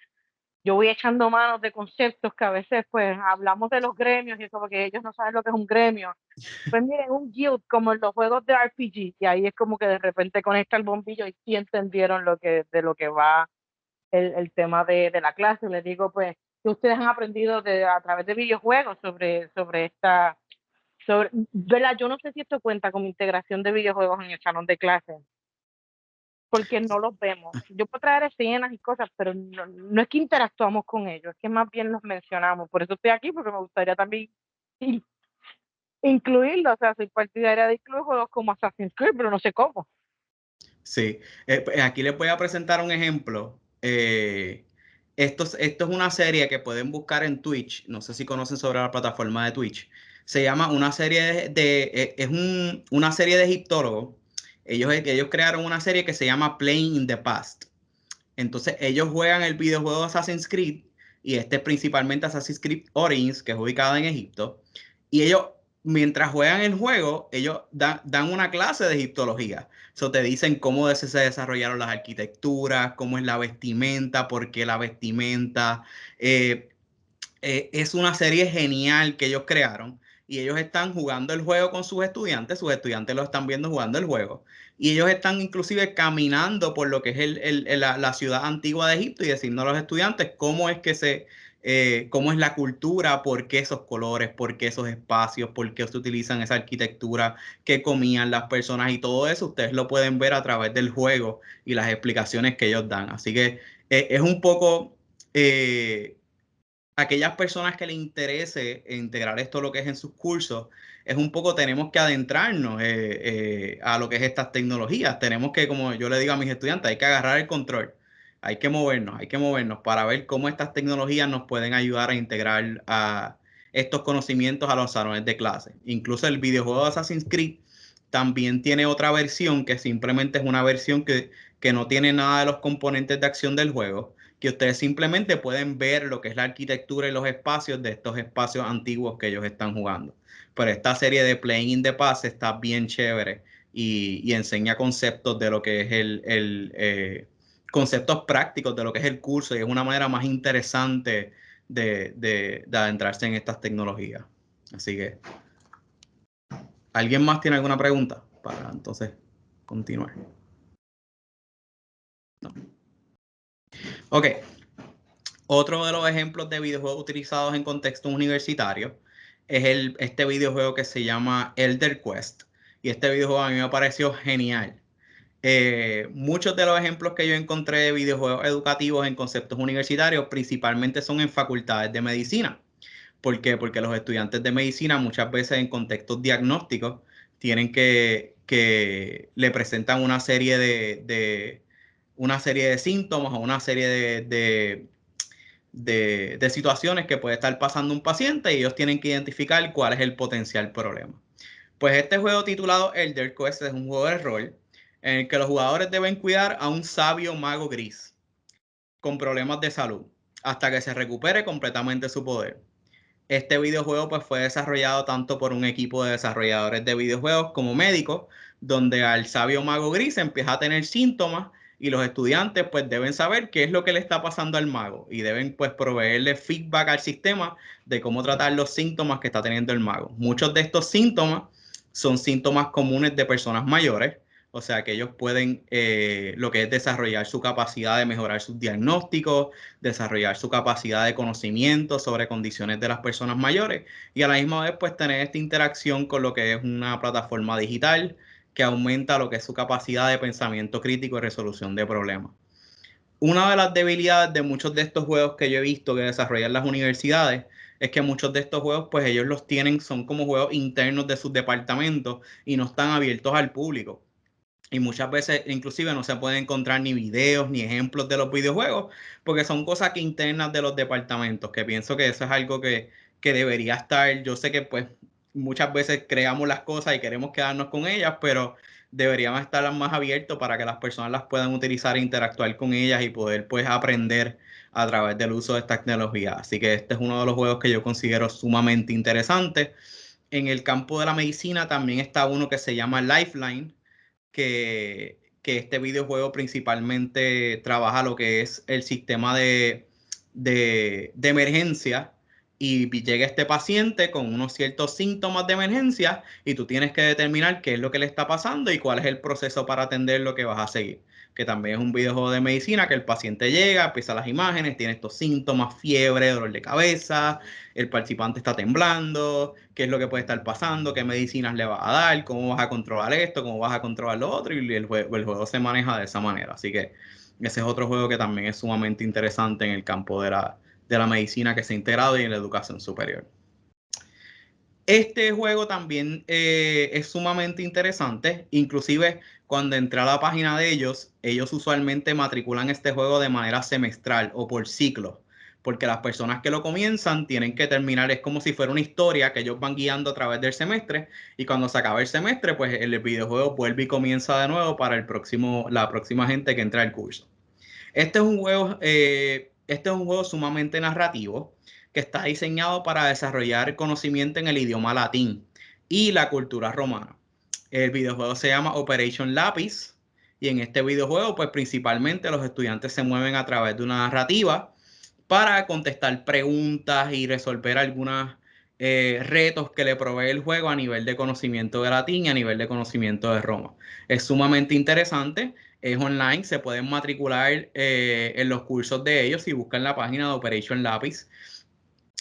yo voy echando manos de conceptos que a veces pues hablamos de los gremios y eso, porque ellos no saben lo que es un gremio. Pues miren, un guild como en los juegos de RPG, y ahí es como que de repente conecta el bombillo y sí entendieron de lo que va el tema de la clase. Les digo, pues, que ustedes han aprendido a través de videojuegos sobre ¿verdad? Yo no sé si esto cuenta como integración de videojuegos en el salón de clase, porque no los vemos. Yo puedo traer escenas y cosas, pero no es que interactuamos con ellos, es que más bien los mencionamos. Por eso estoy aquí, porque me gustaría también incluirlo. O sea, soy partidaria de incluir juegos como Assassin's Creed, pero no sé cómo. Sí. Aquí les voy a presentar un ejemplo. Esto es una serie que pueden buscar en Twitch. No sé si conocen sobre la plataforma de Twitch. Se llama una serie una serie de egiptólogos. Ellos crearon una serie que se llama Playing in the Past. Entonces ellos juegan el videojuego Assassin's Creed y este es principalmente Assassin's Creed Origins, que es ubicado en Egipto. Y ellos, mientras juegan el juego, ellos dan una clase de egiptología. Eso te dicen cómo se desarrollaron las arquitecturas, cómo es la vestimenta, por qué la vestimenta. Es una serie genial que ellos crearon y ellos están jugando el juego con sus estudiantes lo están viendo jugando el juego y ellos están inclusive caminando por lo que es la ciudad antigua de Egipto y diciendo a los estudiantes cómo es que cómo es la cultura, por qué esos colores, por qué esos espacios, por qué se utilizan esa arquitectura, qué comían las personas y todo eso, ustedes lo pueden ver a través del juego y las explicaciones que ellos dan. Así que es un poco aquellas personas que les interese integrar esto lo que es en sus cursos, es un poco tenemos que adentrarnos a lo que es estas tecnologías. Tenemos que, como yo le digo a mis estudiantes, hay que agarrar el control. Hay que movernos para ver cómo estas tecnologías nos pueden ayudar a integrar a estos conocimientos a los salones de clase. Incluso el videojuego de Assassin's Creed también tiene otra versión que simplemente es una versión que no tiene nada de los componentes de acción del juego, que ustedes simplemente pueden ver lo que es la arquitectura y los espacios de estos espacios antiguos que ellos están jugando. Pero esta serie de Playing in the Past está bien chévere y enseña conceptos de lo que es conceptos prácticos de lo que es el curso y es una manera más interesante de adentrarse en estas tecnologías. Así que, ¿alguien más tiene alguna pregunta para entonces continuar? No. Ok. Otro de los ejemplos de videojuegos utilizados en contextos universitarios es este videojuego que se llama Elder Quest. Y este videojuego a mí me pareció genial. Muchos de los ejemplos que yo encontré de videojuegos educativos en conceptos universitarios principalmente son en facultades de medicina. ¿Por qué? Porque los estudiantes de medicina muchas veces en contextos diagnósticos tienen que le presentan una serie de síntomas o una serie de situaciones que puede estar pasando un paciente y ellos tienen que identificar cuál es el potencial problema. Pues este juego titulado Elder Quest es un juego de rol en el que los jugadores deben cuidar a un sabio mago gris con problemas de salud hasta que se recupere completamente su poder. Este videojuego pues fue desarrollado tanto por un equipo de desarrolladores de videojuegos como médicos, donde al sabio mago gris empieza a tener síntomas y los estudiantes pues deben saber qué es lo que le está pasando al mago y deben pues proveerle feedback al sistema de cómo tratar los síntomas que está teniendo el mago. Muchos de estos síntomas son síntomas comunes de personas mayores, o sea que ellos pueden lo que es desarrollar su capacidad de mejorar sus diagnósticos, desarrollar su capacidad de conocimiento sobre condiciones de las personas mayores y a la misma vez pues tener esta interacción con lo que es una plataforma digital que aumenta lo que es su capacidad de pensamiento crítico y resolución de problemas. Una de las debilidades de muchos de estos juegos que yo he visto que desarrollan las universidades es que muchos de estos juegos pues ellos los tienen, son como juegos internos de sus departamentos y no están abiertos al público. Y muchas veces inclusive no se pueden encontrar ni videos ni ejemplos de los videojuegos porque son cosas que internas de los departamentos, que pienso que eso es algo que debería estar. Yo sé que pues muchas veces creamos las cosas y queremos quedarnos con ellas, pero deberíamos estar más abiertos para que las personas las puedan utilizar e interactuar con ellas y poder pues aprender a través del uso de esta tecnología. Así que este es uno de los juegos que yo considero sumamente interesante. En el campo de la medicina también está uno que se llama Lifeline, que este videojuego principalmente trabaja lo que es el sistema de emergencia y llega este paciente con unos ciertos síntomas de emergencia y tú tienes que determinar qué es lo que le está pasando y cuál es el proceso para atender lo que vas a seguir. Que también es un videojuego de medicina que el paciente llega, empieza las imágenes, tiene estos síntomas, fiebre, dolor de cabeza, el participante está temblando, qué es lo que puede estar pasando, qué medicinas le vas a dar, cómo vas a controlar esto, cómo vas a controlar lo otro, y el juego se maneja de esa manera. Así que ese es otro juego que también es sumamente interesante en el campo de la medicina que se ha integrado y en la educación superior. Este juego también es sumamente interesante, inclusive cuando entré a la página de ellos usualmente matriculan este juego de manera semestral o por ciclo, porque las personas que lo comienzan tienen que terminar, es como si fuera una historia que ellos van guiando a través del semestre y cuando se acaba el semestre, pues el videojuego vuelve y comienza de nuevo para la próxima gente que entra al curso. Este es un juego sumamente narrativo que está diseñado para desarrollar conocimiento en el idioma latín y la cultura romana. El videojuego se llama Operation Lápiz y en este videojuego pues principalmente los estudiantes se mueven a través de una narrativa para contestar preguntas y resolver algunos retos que le provee el juego a nivel de conocimiento de latín y a nivel de conocimiento de Roma. Es sumamente interesante, es online, se pueden matricular en los cursos de ellos si buscan la página de Operation Lápiz.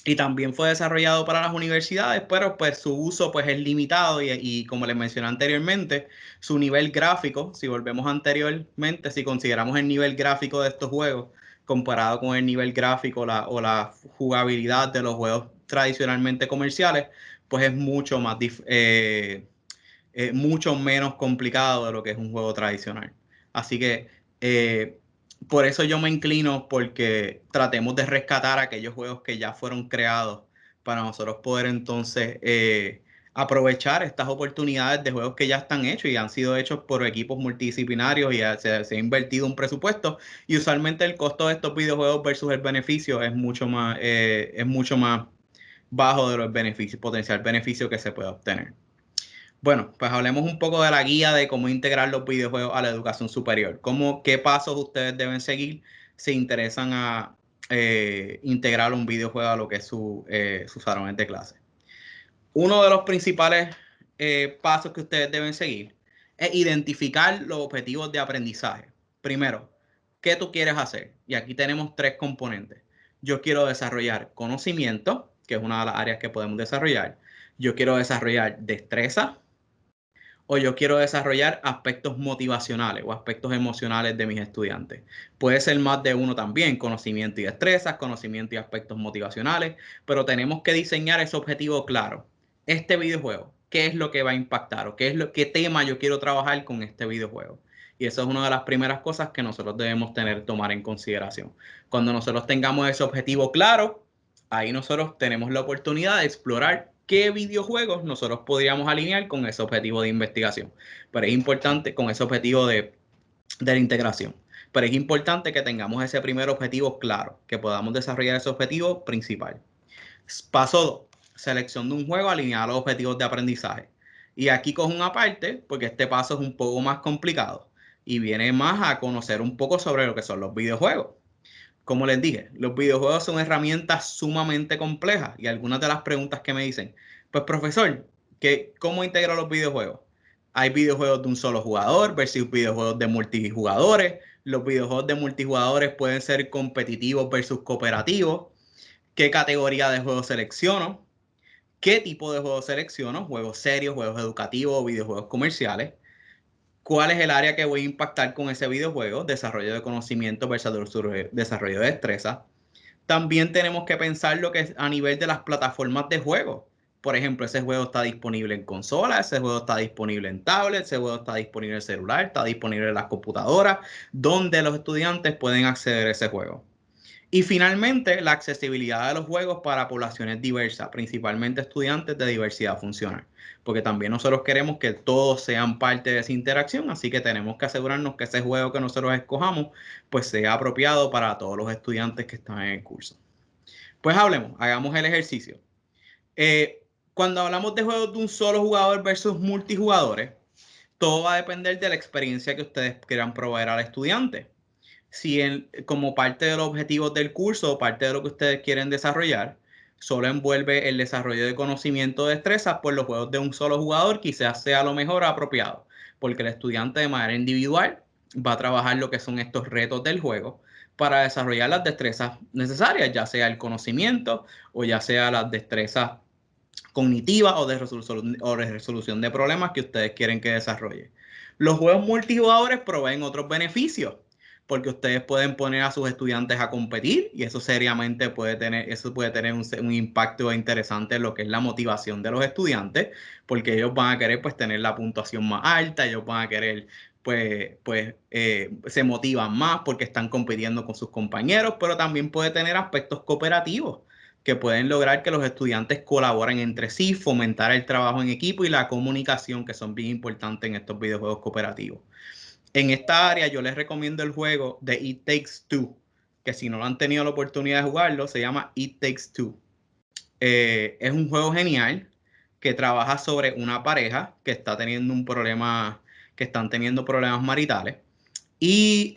y también fue desarrollado para las universidades, pero pues su uso pues es limitado y como les mencioné anteriormente, su nivel gráfico, si volvemos anteriormente, si consideramos el nivel gráfico de estos juegos comparado con el nivel gráfico o la jugabilidad de los juegos tradicionalmente comerciales, pues es mucho más mucho menos complicado de lo que es un juego tradicional. Así que por eso yo me inclino porque tratemos de rescatar aquellos juegos que ya fueron creados para nosotros poder entonces aprovechar estas oportunidades de juegos que ya están hechos y han sido hechos por equipos multidisciplinarios y se ha invertido un presupuesto, y usualmente el costo de estos videojuegos versus el beneficio es mucho más bajo de los beneficios, potencial beneficio que se puede obtener. Bueno, pues hablemos un poco de la guía de cómo integrar los videojuegos a la educación superior. ¿Qué pasos ustedes deben seguir si interesan a integrar un videojuego a lo que es sus salones de clase? Uno de los principales pasos que ustedes deben seguir es identificar los objetivos de aprendizaje. Primero, ¿qué tú quieres hacer? Y aquí tenemos 3 componentes. Yo quiero desarrollar conocimiento, que es una de las áreas que podemos desarrollar. Yo quiero desarrollar destreza, o yo quiero desarrollar aspectos motivacionales o aspectos emocionales de mis estudiantes. Puede ser más de uno también, conocimiento y destrezas, conocimiento y aspectos motivacionales, pero tenemos que diseñar ese objetivo claro. Este videojuego, ¿qué es lo que va a impactar o qué tema yo quiero trabajar con este videojuego? Y eso es una de las primeras cosas que nosotros debemos tomar en consideración. Cuando nosotros tengamos ese objetivo claro, ahí nosotros tenemos la oportunidad de explorar qué videojuegos nosotros podríamos alinear con ese objetivo de investigación. Pero es importante, con ese objetivo de la integración. Pero es importante que tengamos ese primer objetivo claro, que podamos desarrollar ese objetivo principal. Paso 2, selección de un juego alineado a los objetivos de aprendizaje. Y aquí cojo una parte, porque este paso es un poco más complicado y viene más a conocer un poco sobre lo que son los videojuegos. Como les dije, los videojuegos son herramientas sumamente complejas y algunas de las preguntas que me dicen, pues profesor, ¿cómo integro los videojuegos? Hay videojuegos de un solo jugador versus videojuegos de multijugadores. Los videojuegos de multijugadores pueden ser competitivos versus cooperativos. ¿Qué categoría de juego selecciono? ¿Qué tipo de juego selecciono? ¿Juegos serios, juegos educativos o videojuegos comerciales? ¿Cuál es el área que voy a impactar con ese videojuego? Desarrollo de conocimiento versus desarrollo de destreza. También tenemos que pensar lo que es a nivel de las plataformas de juego. Por ejemplo, ese juego está disponible en consola, ese juego está disponible en tablet, ese juego está disponible en celular, está disponible en las computadoras, donde los estudiantes pueden acceder a ese juego. Y finalmente, la accesibilidad de los juegos para poblaciones diversas, principalmente estudiantes de diversidad funcional, porque también nosotros queremos que todos sean parte de esa interacción, así que tenemos que asegurarnos que ese juego que nosotros escojamos pues sea apropiado para todos los estudiantes que están en el curso. Pues hagamos el ejercicio. Cuando hablamos de juegos de un solo jugador versus multijugadores, todo va a depender de la experiencia que ustedes quieran proveer al estudiante. Si como parte de los objetivos del curso o parte de lo que ustedes quieren desarrollar, solo envuelve el desarrollo de conocimiento de destrezas, pues los juegos de un solo jugador quizás sea lo mejor apropiado, porque el estudiante de manera individual va a trabajar lo que son estos retos del juego para desarrollar las destrezas necesarias, ya sea el conocimiento o ya sea las destrezas cognitivas o de resolución de problemas que ustedes quieren que desarrolle. Los juegos multijugadores proveen otros beneficios, porque ustedes pueden poner a sus estudiantes a competir y eso seriamente puede tener un impacto interesante en lo que es la motivación de los estudiantes, porque ellos van a querer pues tener la puntuación más alta, ellos van a querer se motivan más porque están compitiendo con sus compañeros, pero también puede tener aspectos cooperativos que pueden lograr que los estudiantes colaboren entre sí, fomentar el trabajo en equipo y la comunicación, que son bien importantes en estos videojuegos cooperativos. En esta área yo les recomiendo el juego de It Takes Two, que si no lo han tenido la oportunidad de jugarlo, se llama It Takes Two. Es un juego genial que trabaja sobre una pareja que está teniendo que están teniendo problemas maritales y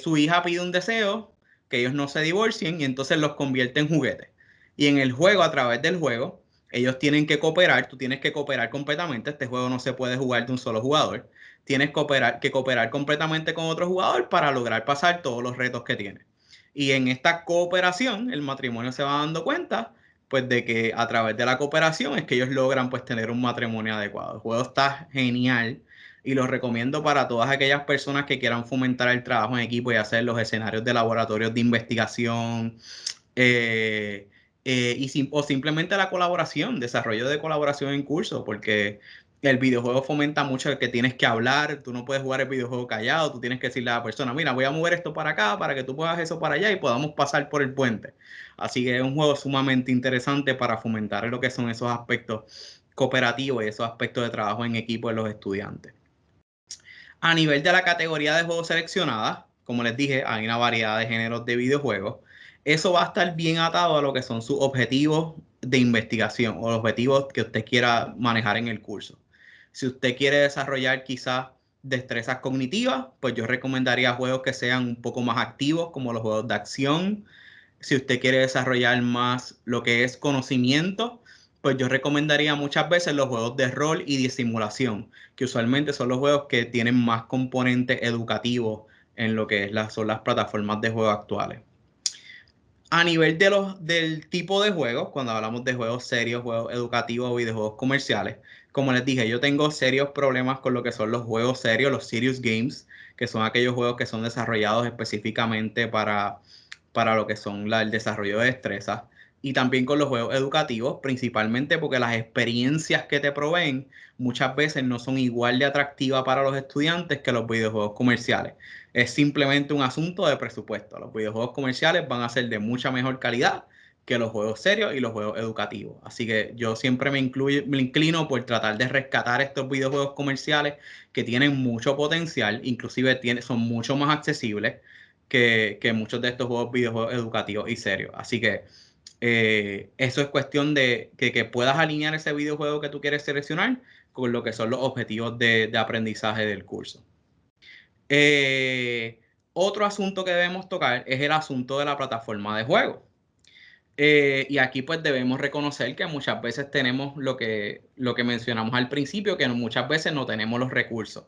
su hija pide un deseo, que ellos no se divorcien y entonces los convierte en juguetes. Y en el juego, a través del juego, ellos tienen que cooperar, tú tienes que cooperar completamente. Este juego no se puede jugar de un solo jugador. Tienes que cooperar completamente con otro jugador para lograr pasar todos los retos que tiene. Y en esta cooperación, el matrimonio se va dando cuenta pues de que a través de la cooperación es que ellos logran pues tener un matrimonio adecuado. El juego está genial y lo recomiendo para todas aquellas personas que quieran fomentar el trabajo en equipo y hacer los escenarios de laboratorios de investigación o simplemente la colaboración, desarrollo de colaboración en curso, porque el videojuego fomenta mucho el que tienes que hablar, tú no puedes jugar el videojuego callado, tú tienes que decirle a la persona, mira, voy a mover esto para acá para que tú puedas eso para allá y podamos pasar por el puente. Así que es un juego sumamente interesante para fomentar lo que son esos aspectos cooperativos y esos aspectos de trabajo en equipo de los estudiantes. A nivel de la categoría de juegos seleccionadas, como les dije, hay una variedad de géneros de videojuegos. Eso va a estar bien atado a lo que son sus objetivos de investigación o los objetivos que usted quiera manejar en el curso. Si usted quiere desarrollar quizás destrezas cognitivas, pues yo recomendaría juegos que sean un poco más activos, como los juegos de acción. Si usted quiere desarrollar más lo que es conocimiento, pues yo recomendaría muchas veces los juegos de rol y de simulación, que usualmente son los juegos que tienen más componentes educativos en lo que son las plataformas de juego actuales. A nivel del tipo de juegos, cuando hablamos de juegos serios, juegos educativos o videojuegos comerciales, como les dije, yo tengo serios problemas con lo que son los juegos serios, los serious games, que son aquellos juegos que son desarrollados específicamente para lo que son el desarrollo de destrezas, y también con los juegos educativos, principalmente porque las experiencias que te proveen muchas veces no son igual de atractivas para los estudiantes que los videojuegos comerciales. Es simplemente un asunto de presupuesto. Los videojuegos comerciales van a ser de mucha mejor calidad que los juegos serios y los juegos educativos. Así que yo siempre me inclino por tratar de rescatar estos videojuegos comerciales que tienen mucho potencial, inclusive son mucho más accesibles que muchos de estos videojuegos educativos y serios. Así que eso es cuestión de que puedas alinear ese videojuego que tú quieres seleccionar con lo que son los objetivos de aprendizaje del curso. Otro asunto que debemos tocar es el asunto de la plataforma de juego. Y aquí pues debemos reconocer que muchas veces tenemos lo que mencionamos al principio, que muchas veces no tenemos los recursos.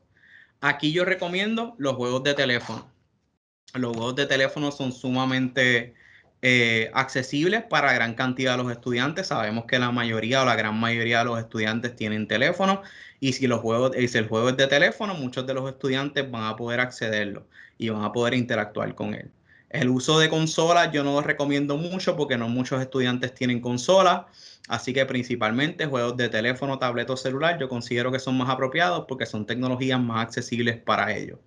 Aquí yo recomiendo los juegos de teléfono. Los juegos de teléfono son sumamente accesibles para gran cantidad de los estudiantes. Sabemos que la mayoría o la gran mayoría de los estudiantes tienen teléfono, y si el juego es de teléfono, muchos de los estudiantes van a poder accederlo y van a poder interactuar con él. El uso de consolas yo no lo recomiendo mucho porque no muchos estudiantes tienen consolas, así que principalmente juegos de teléfono, tableta o celular yo considero que son más apropiados porque son tecnologías más accesibles para ellos.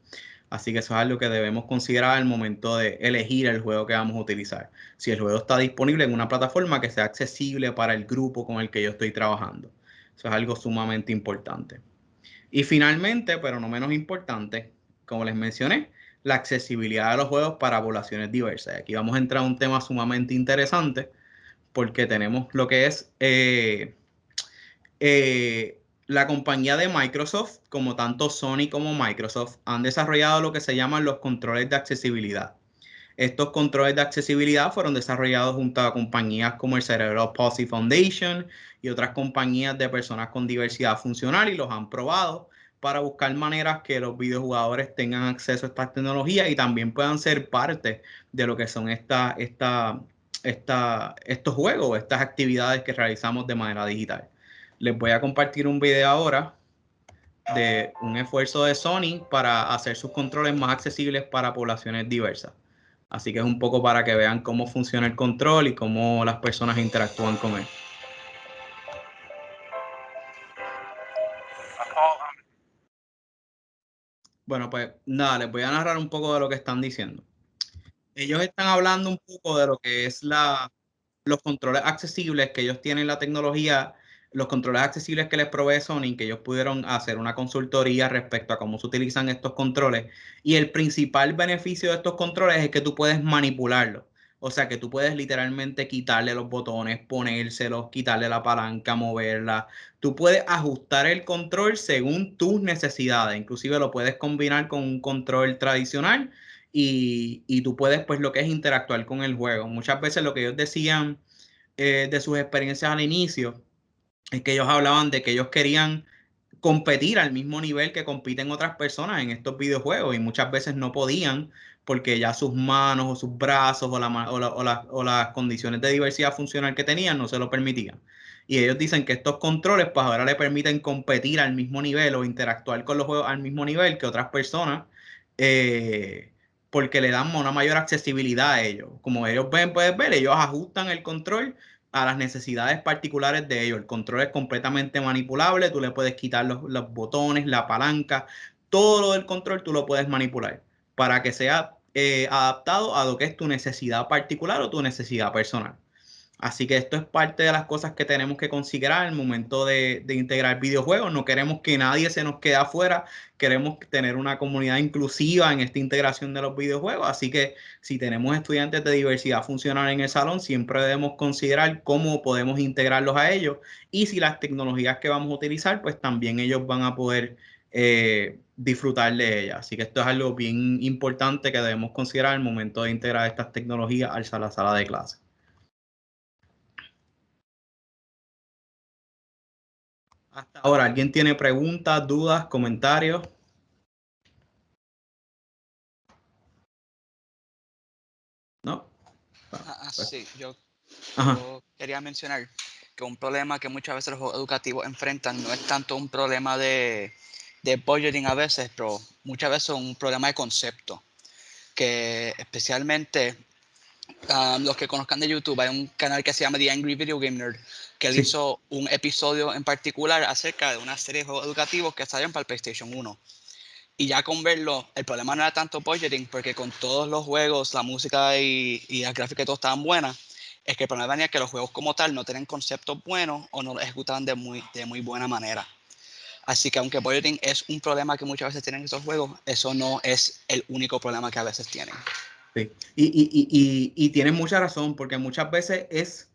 Así que eso es algo que debemos considerar al momento de elegir el juego que vamos a utilizar. Si el juego está disponible en una plataforma que sea accesible para el grupo con el que yo estoy trabajando. Eso es algo sumamente importante. Y finalmente, pero no menos importante, como les mencioné, la accesibilidad de los juegos para poblaciones diversas. Aquí vamos a entrar a un tema sumamente interesante porque tenemos lo que es la compañía de Microsoft, como tanto Sony como Microsoft, han desarrollado lo que se llaman los controles de accesibilidad. Estos controles de accesibilidad fueron desarrollados junto a compañías como el Cerebral Palsy Foundation y otras compañías de personas con diversidad funcional, y los han probado para buscar maneras que los videojugadores tengan acceso a estas tecnologías y también puedan ser parte de lo que son estos juegos, estas actividades que realizamos de manera digital. Les voy a compartir un video ahora de un esfuerzo de Sony para hacer sus controles más accesibles para poblaciones diversas. Así que es un poco para que vean cómo funciona el control y cómo las personas interactúan con él. Bueno, pues nada, les voy a narrar un poco de lo que están diciendo. Ellos están hablando un poco de lo que es los controles accesibles que ellos tienen, la tecnología, los controles accesibles que les provee Sony, que ellos pudieron hacer una consultoría respecto a cómo se utilizan estos controles. Y el principal beneficio de estos controles es que tú puedes manipularlos. O sea, que tú puedes literalmente quitarle los botones, ponérselos, quitarle la palanca, moverla. Tú puedes ajustar el control según tus necesidades. Inclusive lo puedes combinar con un control tradicional y tú puedes, pues, lo que es interactuar con el juego. Muchas veces lo que ellos decían de sus experiencias al inicio es que ellos hablaban de que ellos querían competir al mismo nivel que compiten otras personas en estos videojuegos y muchas veces no podían porque ya sus manos o sus brazos o las condiciones de diversidad funcional que tenían no se lo permitían. Y ellos dicen que estos controles pues ahora le permiten competir al mismo nivel o interactuar con los juegos al mismo nivel que otras personas porque le dan una mayor accesibilidad a ellos. Como ellos puedes ver, ellos ajustan el control a las necesidades particulares de ellos. El control es completamente manipulable, tú le puedes quitar los botones, la palanca, todo lo del control tú lo puedes manipular para que sea adaptado a lo que es tu necesidad particular o tu necesidad personal. Así que esto es parte de las cosas que tenemos que considerar al momento de integrar videojuegos. No queremos que nadie se nos quede afuera. Queremos tener una comunidad inclusiva en esta integración de los videojuegos. Así que si tenemos estudiantes de diversidad funcional en el salón, siempre debemos considerar cómo podemos integrarlos a ellos. Y si las tecnologías que vamos a utilizar, pues también ellos van a poder disfrutar de ellas. Así que esto es algo bien importante que debemos considerar al momento de integrar estas tecnologías a la sala de clase. Hasta ahora, ¿alguien tiene preguntas, dudas, comentarios? ¿No? Sí, yo Ajá. quería mencionar que un problema que muchas veces los juegos educativos enfrentan no es tanto un problema de budgeting a veces, pero muchas veces un problema de concepto, que especialmente los que conozcan de YouTube, hay un canal que se llama The Angry Video Game Nerd, que él Sí. hizo un episodio en particular acerca de una serie de juegos educativos que salieron para el PlayStation 1. Y ya con verlo, el problema no era tanto budgeting, porque con todos los juegos, la música y la gráfica y todo estaban buenas. Es que el problema venía que los juegos como tal no tenían conceptos buenos o no los ejecutaban de muy buena manera. Así que aunque budgeting es un problema que muchas veces tienen esos juegos, eso no es el único problema que a veces tienen. Sí. Y tienes mucha razón, porque muchas veces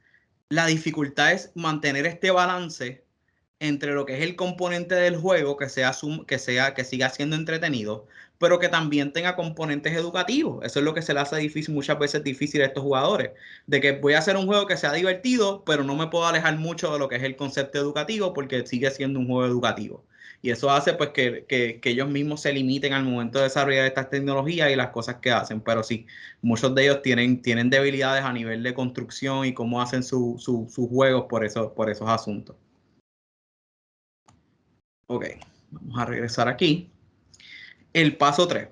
la dificultad es mantener este balance entre lo que es el componente del juego, que siga siendo entretenido, pero que también tenga componentes educativos. Eso es lo que se le hace difícil, muchas veces difícil a estos jugadores, de que voy a hacer un juego que sea divertido, pero no me puedo alejar mucho de lo que es el concepto educativo, porque sigue siendo un juego educativo. Y eso hace pues que ellos mismos se limiten al momento de desarrollar estas tecnologías y las cosas que hacen. Pero sí, muchos de ellos tienen debilidades a nivel de construcción y cómo hacen sus juegos por esos asuntos. Ok, vamos a regresar aquí. El paso 3.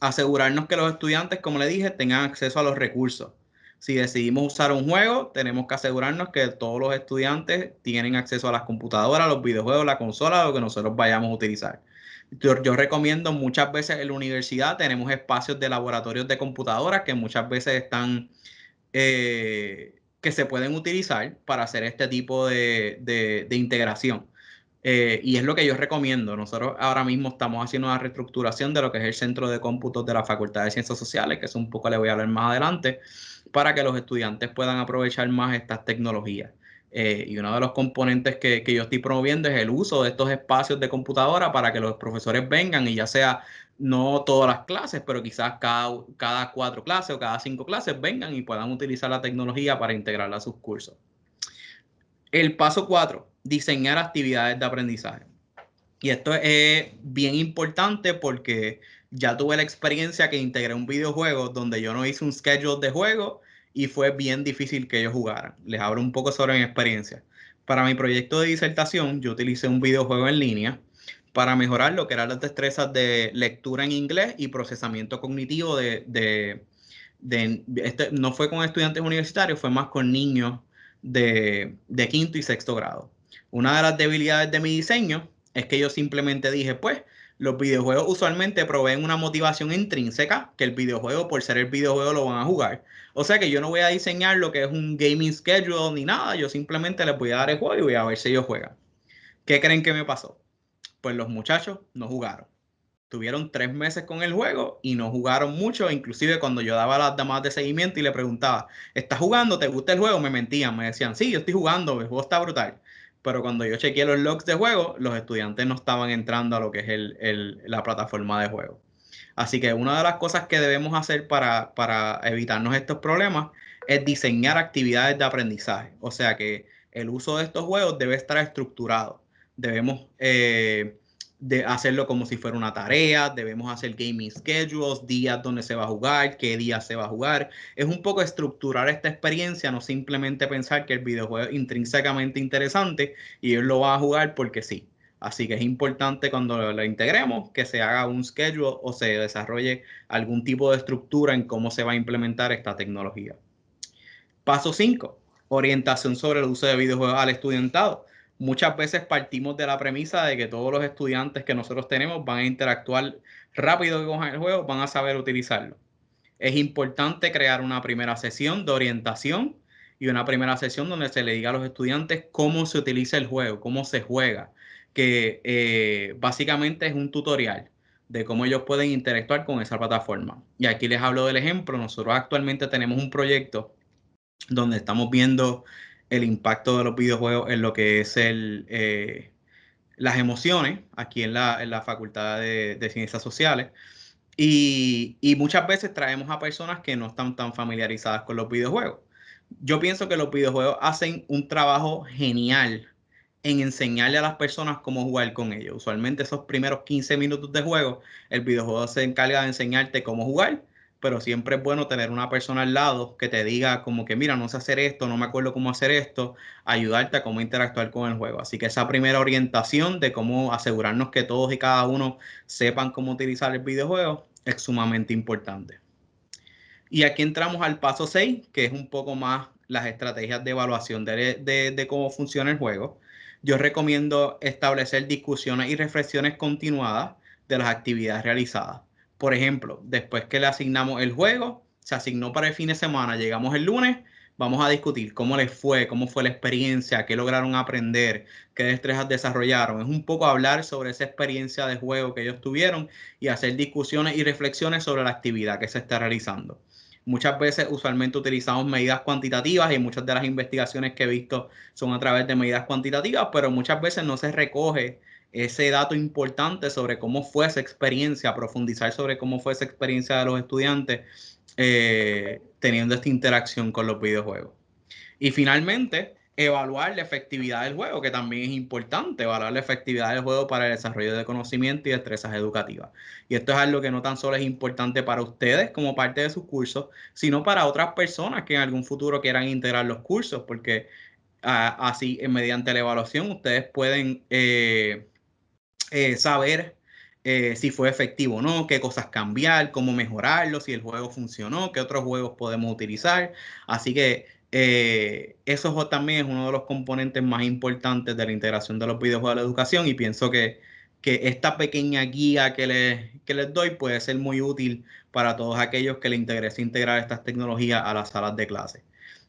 Asegurarnos que los estudiantes, como le dije, tengan acceso a los recursos. Si decidimos usar un juego, tenemos que asegurarnos que todos los estudiantes tienen acceso a las computadoras, los videojuegos, la consola, lo que nosotros vayamos a utilizar. Yo recomiendo muchas veces en la universidad tenemos espacios de laboratorios de computadoras que muchas veces están que se pueden utilizar para hacer este tipo de integración. Y es lo que yo recomiendo. Nosotros ahora mismo estamos haciendo una reestructuración de lo que es el Centro de Cómputos de la Facultad de Ciencias Sociales, que es un poco le voy a hablar más adelante, para que los estudiantes puedan aprovechar más estas tecnologías. Y uno de los componentes que yo estoy promoviendo es el uso de estos espacios de computadora para que los profesores vengan y ya sea no todas las clases, pero quizás cada 4 clases o cada 5 clases vengan y puedan utilizar la tecnología para integrarla a sus cursos. El paso 4, diseñar actividades de aprendizaje. Y esto es bien importante porque ya tuve la experiencia que integré un videojuego donde yo no hice un schedule de juego y fue bien difícil que ellos jugaran. Les hablo un poco sobre mi experiencia. Para mi proyecto de disertación, yo utilicé un videojuego en línea para mejorar lo que eran las destrezas de lectura en inglés y procesamiento cognitivo no fue con estudiantes universitarios, fue más con niños de quinto y sexto grado. Una de las debilidades de mi diseño es que yo simplemente dije, pues, los videojuegos usualmente proveen una motivación intrínseca, que el videojuego, por ser el videojuego, lo van a jugar. O sea que yo no voy a diseñar lo que es un gaming schedule ni nada, yo simplemente les voy a dar el juego y voy a ver si ellos juegan. ¿Qué creen que me pasó? Pues los muchachos no jugaron. Tuvieron 3 meses con el juego y no jugaron mucho. Inclusive cuando yo daba las llamadas de seguimiento y le preguntaba, ¿estás jugando? ¿Te gusta el juego? Me mentían, me decían, sí, yo estoy jugando, el juego está brutal. Pero cuando yo chequeé los logs de juego, los estudiantes no estaban entrando a lo que es la plataforma de juego. Así que una de las cosas que debemos hacer para evitarnos estos problemas es diseñar actividades de aprendizaje. O sea que el uso de estos juegos debe estar estructurado. debemos de hacerlo como si fuera una tarea, debemos hacer gaming schedules, días donde se va a jugar, qué días se va a jugar. Es un poco estructurar esta experiencia, no simplemente pensar que el videojuego es intrínsecamente interesante y él lo va a jugar porque sí. Así que es importante cuando lo integremos que se haga un schedule o se desarrolle algún tipo de estructura en cómo se va a implementar esta tecnología. Paso 5. Orientación sobre el uso de videojuegos al estudiantado. Muchas veces partimos de la premisa de que todos los estudiantes que nosotros tenemos van a interactuar rápido con el juego, van a saber utilizarlo. Es importante crear una primera sesión de orientación y una primera sesión donde se le diga a los estudiantes cómo se utiliza el juego, cómo se juega, que básicamente es un tutorial de cómo ellos pueden interactuar con esa plataforma. Y aquí les hablo del ejemplo. Nosotros actualmente tenemos un proyecto donde estamos viendo el impacto de los videojuegos en lo que es las emociones aquí en la Facultad de Ciencias Sociales. Y muchas veces traemos a personas que no están tan familiarizadas con los videojuegos. Yo pienso que los videojuegos hacen un trabajo genial en enseñarle a las personas cómo jugar con ellos. Usualmente esos primeros 15 minutos de juego, el videojuego se encarga de enseñarte cómo jugar, pero siempre es bueno tener una persona al lado que te diga como que, mira, no sé hacer esto, no me acuerdo cómo hacer esto, ayudarte a cómo interactuar con el juego. Así que esa primera orientación de cómo asegurarnos que todos y cada uno sepan cómo utilizar el videojuego es sumamente importante. Y aquí entramos al paso 6, que es un poco más las estrategias de evaluación de cómo funciona el juego. Yo recomiendo establecer discusiones y reflexiones continuadas de las actividades realizadas. Por ejemplo, después que le asignamos el juego, se asignó para el fin de semana, llegamos el lunes, vamos a discutir cómo les fue, cómo fue la experiencia, qué lograron aprender, qué destrezas desarrollaron. Es un poco hablar sobre esa experiencia de juego que ellos tuvieron y hacer discusiones y reflexiones sobre la actividad que se está realizando. Muchas veces usualmente utilizamos medidas cuantitativas y muchas de las investigaciones que he visto son a través de medidas cuantitativas, pero muchas veces no se recoge ese dato importante sobre cómo fue esa experiencia, profundizar sobre cómo fue esa experiencia de los estudiantes teniendo esta interacción con los videojuegos. Y finalmente, evaluar la efectividad del juego, que también es importante, evaluar la efectividad del juego para el desarrollo de conocimiento y destrezas educativas. Y esto es algo que no tan solo es importante para ustedes como parte de sus cursos, sino para otras personas que en algún futuro quieran integrar los cursos, porque así, mediante la evaluación, ustedes pueden saber si fue efectivo o no, qué cosas cambiar, cómo mejorarlo, si el juego funcionó, qué otros juegos podemos utilizar. Así que eso también es uno de los componentes más importantes de la integración de los videojuegos a la educación y pienso que esta pequeña guía que les doy puede ser muy útil para todos aquellos que les interese integrar estas tecnologías a las salas de clase.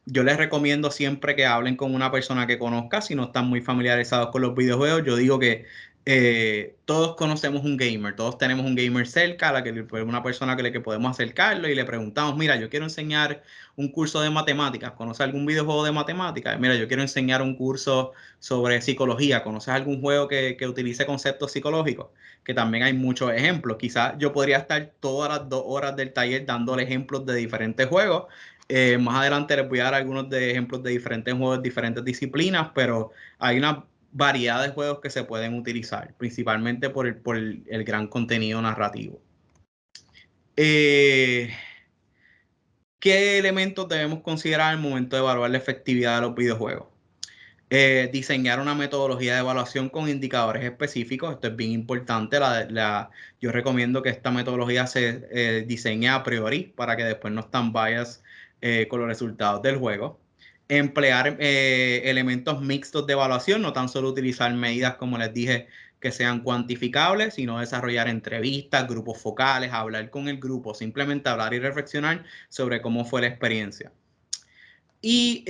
Yo les recomiendo siempre que hablen con una persona que conozca, si no están muy familiarizados con los videojuegos. Yo digo que todos conocemos un gamer, todos tenemos un gamer cerca, una persona que podemos acercarlo y le preguntamos, mira, yo quiero enseñar un curso de matemáticas, ¿conoces algún videojuego de matemáticas? Mira, yo quiero enseñar un curso sobre psicología, ¿conoces algún juego que utilice conceptos psicológicos? Que también hay muchos ejemplos. Quizás yo podría estar todas las 2 horas del taller dándole ejemplos de diferentes juegos. Más adelante les voy a dar algunos ejemplos de diferentes juegos, diferentes disciplinas, pero hay una variedad de juegos que se pueden utilizar, principalmente por el gran contenido narrativo. ¿Qué elementos debemos considerar al momento de evaluar la efectividad de los videojuegos? Diseñar una metodología de evaluación con indicadores específicos. Esto es bien importante. Yo recomiendo que esta metodología se diseñe a priori para que después no estén bias con los resultados del juego. Emplear elementos mixtos de evaluación, no tan solo utilizar medidas, como les dije, que sean cuantificables, sino desarrollar entrevistas, grupos focales, hablar con el grupo, simplemente hablar y reflexionar sobre cómo fue la experiencia. Y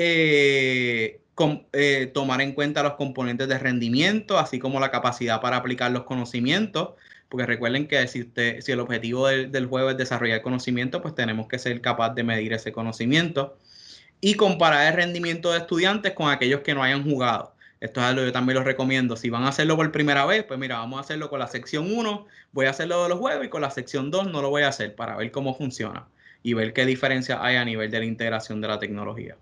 tomar en cuenta los componentes de rendimiento, así como la capacidad para aplicar los conocimientos, porque recuerden que si el objetivo del juego es desarrollar conocimiento, pues tenemos que ser capaz de medir ese conocimiento. Y comparar el rendimiento de estudiantes con aquellos que no hayan jugado. Esto es algo que yo también los recomiendo. Si van a hacerlo por primera vez, pues mira, vamos a hacerlo con la sección 1, voy a hacerlo de los juegos y con la sección 2 no lo voy a hacer para ver cómo funciona y ver qué diferencias hay a nivel de la integración de la tecnología.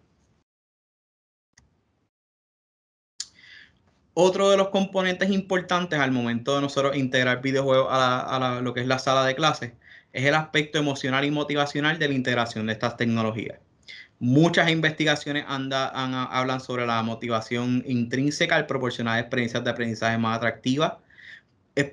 Otro de los componentes importantes al momento de nosotros integrar videojuegos a lo que es la sala de clases es el aspecto emocional y motivacional de la integración de estas tecnologías. Muchas investigaciones hablan sobre la motivación intrínseca al proporcionar experiencias de aprendizaje más atractivas,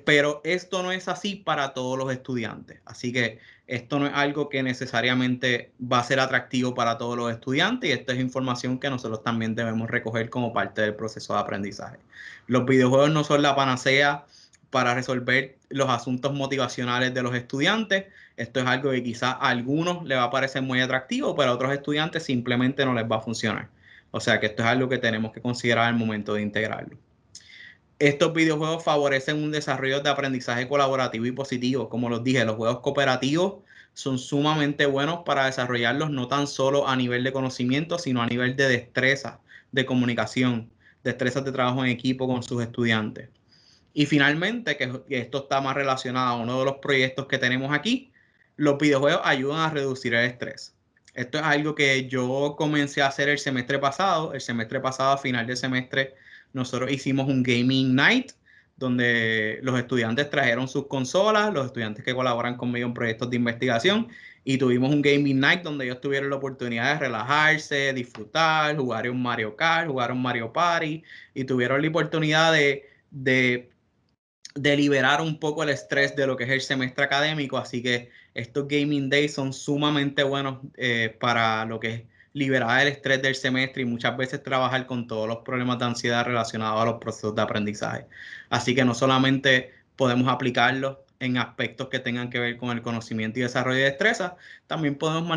pero esto no es así para todos los estudiantes. Así que esto no es algo que necesariamente va a ser atractivo para todos los estudiantes, y esta es información que nosotros también debemos recoger como parte del proceso de aprendizaje. Los videojuegos no son la panacea para resolver los asuntos motivacionales de los estudiantes. Esto es algo que quizás a algunos les va a parecer muy atractivo, pero a otros estudiantes simplemente no les va a funcionar. O sea que esto es algo que tenemos que considerar al momento de integrarlo. Estos videojuegos favorecen un desarrollo de aprendizaje colaborativo y positivo. Como los dije, los juegos cooperativos son sumamente buenos para desarrollarlos no tan solo a nivel de conocimiento, sino a nivel de destreza, de comunicación, destrezas de trabajo en equipo con sus estudiantes. Y finalmente, que esto está más relacionado a uno de los proyectos que tenemos aquí, los videojuegos ayudan a reducir el estrés. Esto es algo que yo comencé a hacer el semestre pasado. El semestre pasado, a final de semestre, nosotros hicimos un Gaming Night, donde los estudiantes trajeron sus consolas, los estudiantes que colaboran conmigo en proyectos de investigación, y tuvimos un Gaming Night donde ellos tuvieron la oportunidad de relajarse, disfrutar, jugar un Mario Kart, jugar un Mario Party, y tuvieron la oportunidad de liberar un poco el estrés de lo que es el semestre académico. Así que estos Gaming Days son sumamente buenos para lo que es liberar el estrés del semestre y muchas veces trabajar con todos los problemas de ansiedad relacionados a los procesos de aprendizaje. Así que no solamente podemos aplicarlo en aspectos que tengan que ver con el conocimiento y desarrollo de destrezas, también podemos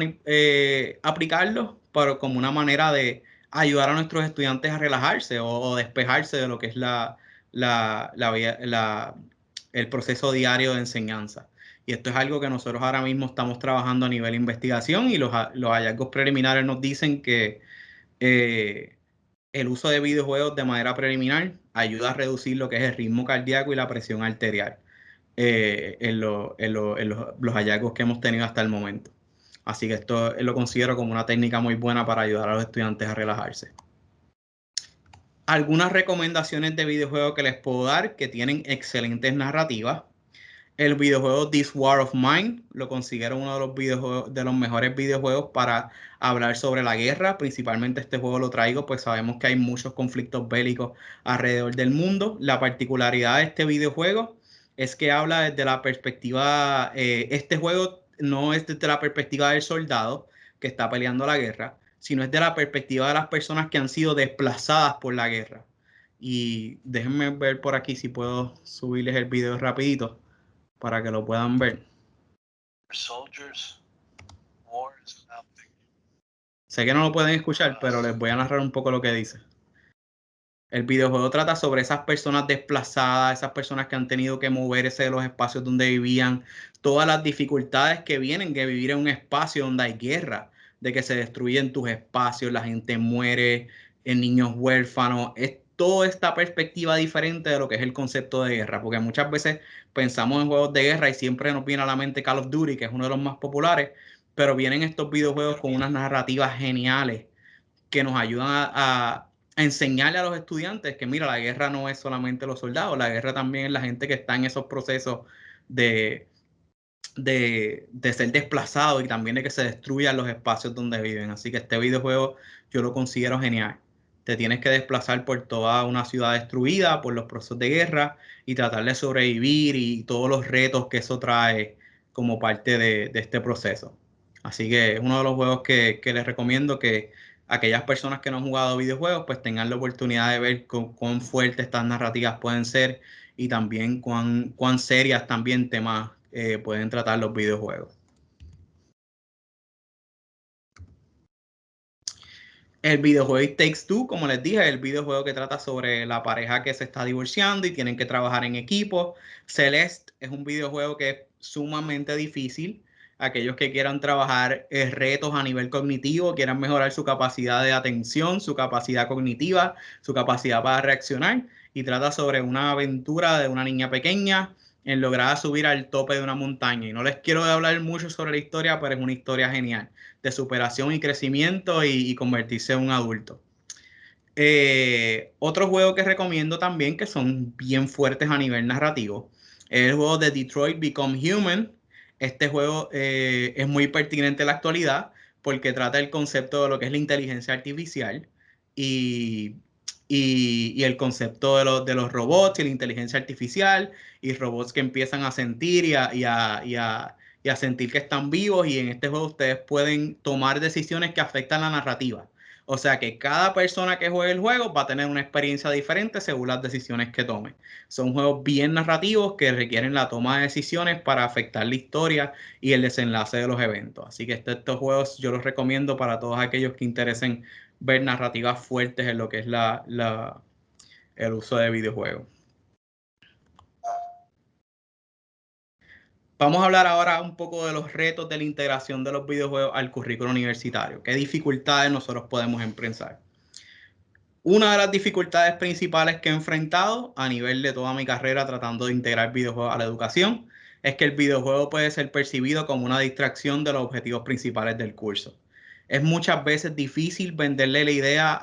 aplicarlo como una manera de ayudar a nuestros estudiantes a relajarse o despejarse de lo que es el proceso diario de enseñanza. Y esto es algo que nosotros ahora mismo estamos trabajando a nivel de investigación, y los hallazgos preliminares nos dicen que el uso de videojuegos de manera preliminar ayuda a reducir lo que es el ritmo cardíaco y la presión arterial en los hallazgos que hemos tenido hasta el momento. Así que esto lo considero como una técnica muy buena para ayudar a los estudiantes a relajarse. Algunas recomendaciones de videojuegos que les puedo dar que tienen excelentes narrativas. El videojuego This War of Mine lo considero uno de los videojuegos, de los mejores videojuegos para hablar sobre la guerra. Principalmente este juego lo traigo, pues sabemos que hay muchos conflictos bélicos alrededor del mundo. La particularidad de este videojuego es que habla desde la perspectiva, este juego no es desde la perspectiva del soldado que está peleando la guerra, sino es de la perspectiva de las personas que han sido desplazadas por la guerra. Y déjenme ver por aquí si puedo subirles el video rapidito para que lo puedan ver. Soldiers, war is nothing. Sé que no lo pueden escuchar, pero les voy a narrar un poco lo que dice. El videojuego trata sobre esas personas desplazadas, esas personas que han tenido que moverse de los espacios donde vivían, todas las dificultades que vienen de vivir en un espacio donde hay guerra, de que se destruyen tus espacios, la gente muere, niños huérfanos. Es toda esta perspectiva diferente de lo que es el concepto de guerra, porque muchas veces pensamos en juegos de guerra y siempre nos viene a la mente Call of Duty, que es uno de los más populares, pero vienen estos videojuegos con unas narrativas geniales que nos ayudan a enseñarle a los estudiantes que, mira, la guerra no es solamente los soldados, la guerra también es la gente que está en esos procesos de ser desplazado y también de que se destruyan los espacios donde viven. Así que este videojuego yo lo considero genial. Te tienes que desplazar por toda una ciudad destruida, por los procesos de guerra, y tratar de sobrevivir y todos los retos que eso trae como parte de este proceso. Así que es uno de los juegos que les recomiendo que aquellas personas que no han jugado videojuegos pues tengan la oportunidad de ver cuán fuertes estas narrativas pueden ser, y también cuán serias también temas pueden tratar los videojuegos. El videojuego It Takes Two, como les dije, es el videojuego que trata sobre la pareja que se está divorciando y tienen que trabajar en equipo. Celeste es un videojuego que es sumamente difícil. Aquellos que quieran trabajar retos a nivel cognitivo, quieran mejorar su capacidad de atención, su capacidad cognitiva, su capacidad para reaccionar, y trata sobre una aventura de una niña pequeña en lograr subir al tope de una montaña. Y no les quiero hablar mucho sobre la historia, pero es una historia genial de superación y crecimiento y convertirse en un adulto. Otro juego que recomiendo también, que son bien fuertes a nivel narrativo, es el juego de Detroit Become Human. Este juego es muy pertinente en la actualidad porque trata el concepto de lo que es la inteligencia artificial y, y el concepto de los robots y la inteligencia artificial y robots que empiezan a sentir y a sentir que están vivos, y en este juego ustedes pueden tomar decisiones que afectan la narrativa. O sea que cada persona que juegue el juego va a tener una experiencia diferente según las decisiones que tome. Son juegos bien narrativos que requieren la toma de decisiones para afectar la historia y el desenlace de los eventos. Así que estos juegos yo los recomiendo para todos aquellos que interesen ver narrativas fuertes en lo que es el uso de videojuegos. Vamos a hablar ahora un poco de los retos de la integración de los videojuegos al currículo universitario. ¿Qué dificultades nosotros podemos enfrentar? Una de las dificultades principales que he enfrentado a nivel de toda mi carrera tratando de integrar videojuegos a la educación es que el videojuego puede ser percibido como una distracción de los objetivos principales del curso. Es muchas veces difícil venderle la idea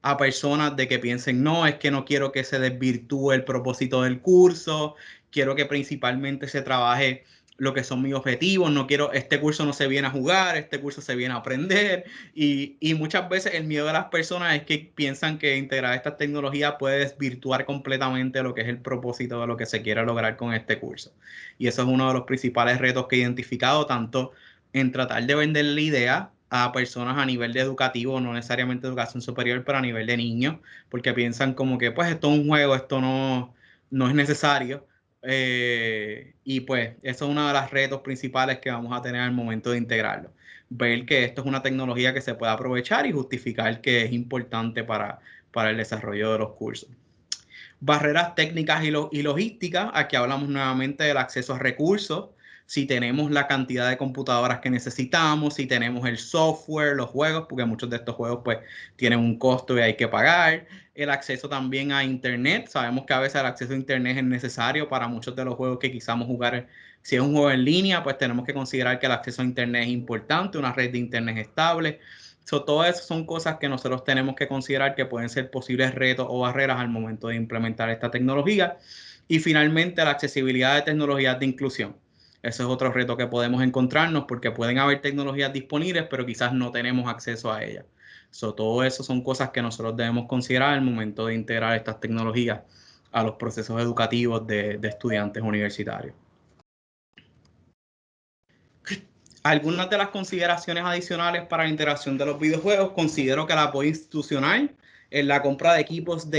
a personas de que piensen, no, es que no quiero que se desvirtúe el propósito del curso, quiero que principalmente se trabaje lo que son mis objetivos, no quiero, este curso no se viene a jugar, este curso se viene a aprender. Y muchas veces el miedo de las personas es que piensan que integrar estas tecnologías puede desvirtuar completamente lo que es el propósito de lo que se quiere lograr con este curso. Y eso es uno de los principales retos que he identificado, tanto en tratar de vender la idea a personas a nivel de educativo, no necesariamente educación superior, pero a nivel de niños, porque piensan como que pues esto es un juego, esto no es necesario. Y pues eso es uno de los retos principales que vamos a tener al momento de integrarlo. Ver que esto es una tecnología que se puede aprovechar y justificar que es importante para el desarrollo de los cursos. Barreras técnicas y logísticas. Aquí hablamos nuevamente del acceso a recursos. Si tenemos la cantidad de computadoras que necesitamos, si tenemos el software, los juegos, porque muchos de estos juegos pues tienen un costo y hay que pagar. El acceso también a internet. Sabemos que a veces el acceso a internet es necesario para muchos de los juegos que quizamos jugar. Si es un juego en línea, pues tenemos que considerar que el acceso a internet es importante, una red de internet estable. Todo eso son cosas que nosotros tenemos que considerar que pueden ser posibles retos o barreras al momento de implementar esta tecnología. Y finalmente, la accesibilidad de tecnologías de inclusión. Ese es otro reto que podemos encontrarnos porque pueden haber tecnologías disponibles, pero quizás no tenemos acceso a ellas. Todo eso son cosas que nosotros debemos considerar al momento de integrar estas tecnologías a los procesos educativos de estudiantes universitarios. Algunas de las consideraciones adicionales para la integración de los videojuegos: considero que el apoyo institucional en la compra de equipos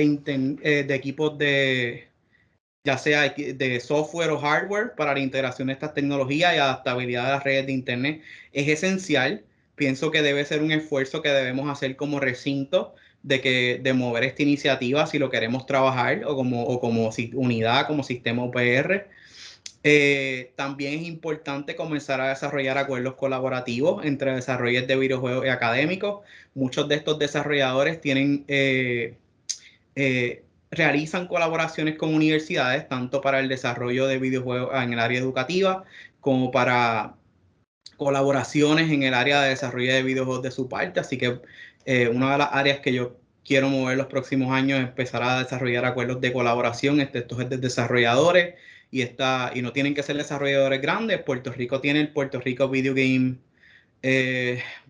ya sea de software o hardware para la integración de estas tecnologías y adaptabilidad de las redes de internet es esencial. Pienso que debe ser un esfuerzo que debemos hacer como recinto de mover esta iniciativa si lo queremos trabajar o como unidad, como sistema UPR. También es importante comenzar a desarrollar acuerdos colaborativos entre desarrolladores de videojuegos y académicos. Muchos de estos desarrolladores realizan colaboraciones con universidades, tanto para el desarrollo de videojuegos en el área educativa, como para colaboraciones en el área de desarrollo de videojuegos de su parte. Así que una de las áreas que yo quiero mover los próximos años es empezar a desarrollar acuerdos de colaboración entre estos desarrolladores, y no tienen que ser desarrolladores grandes. Puerto Rico tiene el Puerto Rico Video Game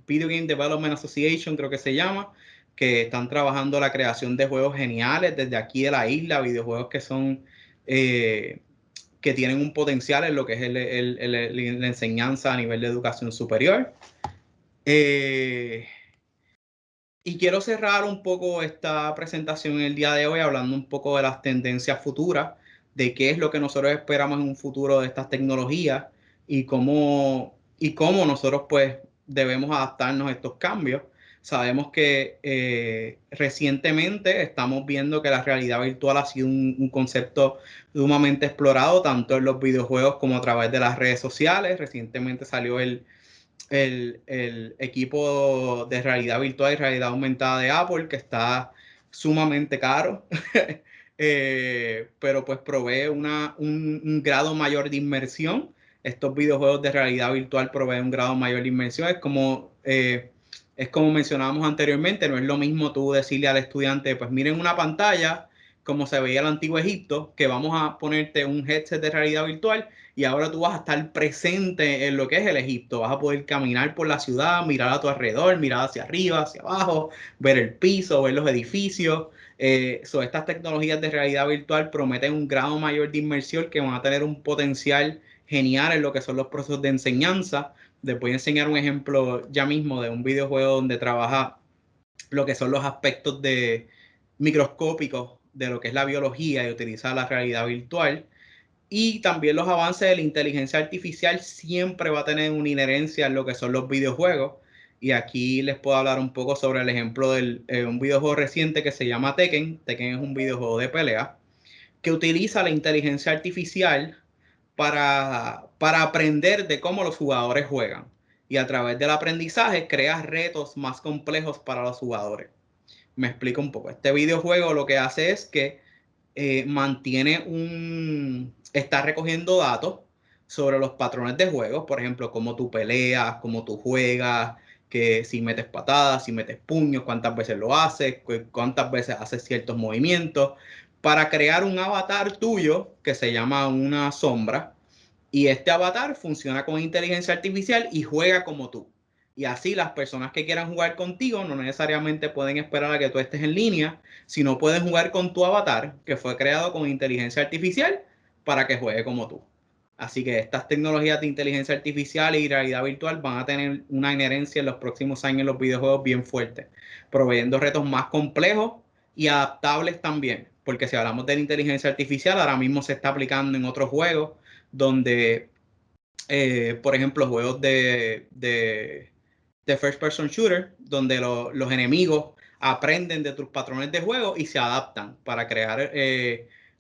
Development Association, creo que se llama, que están trabajando la creación de juegos geniales desde aquí de la isla, videojuegos que son que tienen un potencial en lo que es la enseñanza a nivel de educación superior. Y quiero cerrar un poco esta presentación el día de hoy hablando un poco de las tendencias futuras, de qué es lo que nosotros esperamos en un futuro de estas tecnologías y cómo nosotros pues debemos adaptarnos a estos cambios. Sabemos que recientemente estamos viendo que la realidad virtual ha sido un concepto sumamente explorado tanto en los videojuegos como a través de las redes sociales. Recientemente salió el equipo de realidad virtual y realidad aumentada de Apple, que está sumamente caro, pero pues provee un grado mayor de inmersión. Estos videojuegos de realidad virtual proveen un grado mayor de inmersión. Es como es como mencionábamos anteriormente, no es lo mismo tú decirle al estudiante, pues miren una pantalla como se veía en el Antiguo Egipto, que vamos a ponerte un headset de realidad virtual y ahora tú vas a estar presente en lo que es el Egipto. Vas a poder caminar por la ciudad, mirar a tu alrededor, mirar hacia arriba, hacia abajo, ver el piso, ver los edificios. Estas tecnologías de realidad virtual prometen un grado mayor de inmersión que van a tener un potencial genial en lo que son los procesos de enseñanza. Les voy a enseñar un ejemplo ya mismo de un videojuego donde trabaja lo que son los aspectos microscópicos de lo que es la biología y utilizar la realidad virtual. Y también los avances de la inteligencia artificial siempre va a tener una inherencia en lo que son los videojuegos. Y aquí les puedo hablar un poco sobre el ejemplo de un videojuego reciente que se llama Tekken. Tekken es un videojuego de pelea que utiliza la inteligencia artificial para aprender de cómo los jugadores juegan. Y a través del aprendizaje crea retos más complejos para los jugadores. Me explico un poco. Este videojuego lo que hace es que está recogiendo datos sobre los patrones de juego, por ejemplo, cómo tú peleas, cómo tú juegas, que si metes patadas, si metes puños, cuántas veces lo haces, cuántas veces haces ciertos movimientos, para crear un avatar tuyo que se llama una sombra, y este avatar funciona con inteligencia artificial y juega como tú. Y así las personas que quieran jugar contigo no necesariamente pueden esperar a que tú estés en línea, sino pueden jugar con tu avatar que fue creado con inteligencia artificial para que juegue como tú. Así que estas tecnologías de inteligencia artificial y realidad virtual van a tener una inherencia en los próximos años en los videojuegos bien fuerte, proveyendo retos más complejos y adaptables también. Porque si hablamos de la inteligencia artificial, ahora mismo se está aplicando en otros juegos donde, por ejemplo, juegos de first person shooter, donde los enemigos aprenden de tus patrones de juego y se adaptan para crear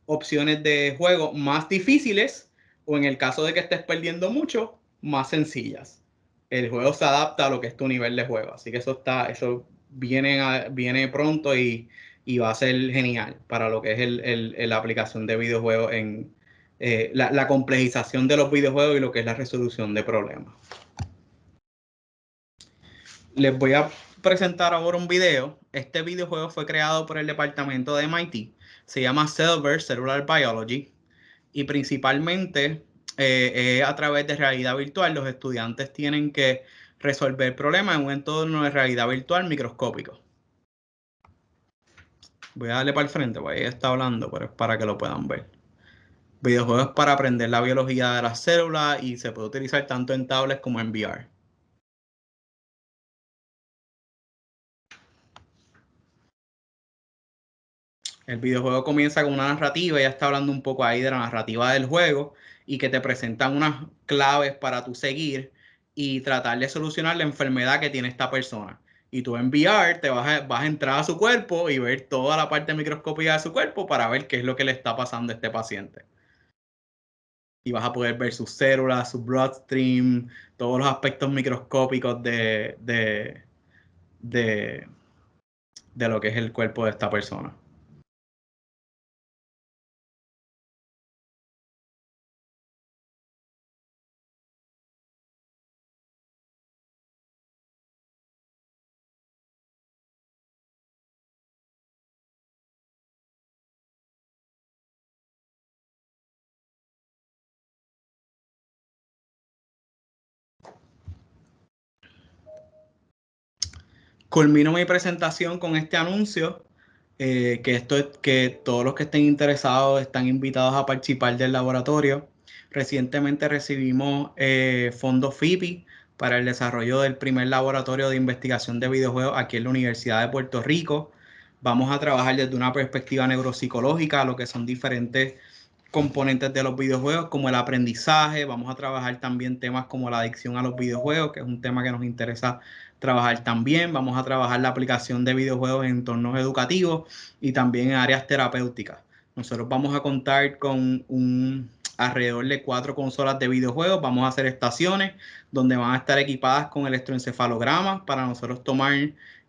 opciones de juego más difíciles o en el caso de que estés perdiendo mucho, más sencillas. El juego se adapta a lo que es tu nivel de juego. Así que eso viene pronto y va a ser genial para lo que es la aplicación de videojuegos en la complejización de los videojuegos y lo que es la resolución de problemas. Les voy a presentar ahora un video. Este videojuego fue creado por el departamento de MIT. Se llama Cellverse Cellular Biology. Y principalmente a través de realidad virtual, los estudiantes tienen que resolver problemas en un entorno de realidad virtual microscópico. Voy a darle para el frente, porque ella está hablando, pero es para que lo puedan ver. Videojuegos para aprender la biología de las células y se puede utilizar tanto en tablets como en VR. El videojuego comienza con una narrativa, ya está hablando un poco ahí de la narrativa del juego y que te presentan unas claves para tú seguir y tratar de solucionar la enfermedad que tiene esta persona. Y tú en VR te vas a entrar a su cuerpo y ver toda la parte microscópica de su cuerpo para ver qué es lo que le está pasando a este paciente. Y vas a poder ver sus células, su bloodstream, todos los aspectos microscópicos de lo que es el cuerpo de esta persona. Culmino mi presentación con este anuncio, que todos los que estén interesados están invitados a participar del laboratorio. Recientemente recibimos fondos FIPI para el desarrollo del primer laboratorio de investigación de videojuegos aquí en la Universidad de Puerto Rico. Vamos a trabajar desde una perspectiva neuropsicológica, lo que son diferentes componentes de los videojuegos, como el aprendizaje. Vamos a trabajar también temas como la adicción a los videojuegos, que es un tema que nos interesa trabajar también. Vamos a trabajar la aplicación de videojuegos en entornos educativos y también en áreas terapéuticas. Nosotros vamos a contar con alrededor de 4 consolas de videojuegos. Vamos a hacer estaciones donde van a estar equipadas con electroencefalogramas para nosotros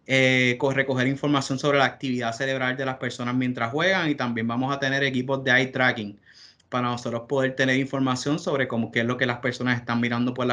recoger información sobre la actividad cerebral de las personas mientras juegan, y también vamos a tener equipos de eye tracking para nosotros poder tener información sobre qué es lo que las personas están mirando por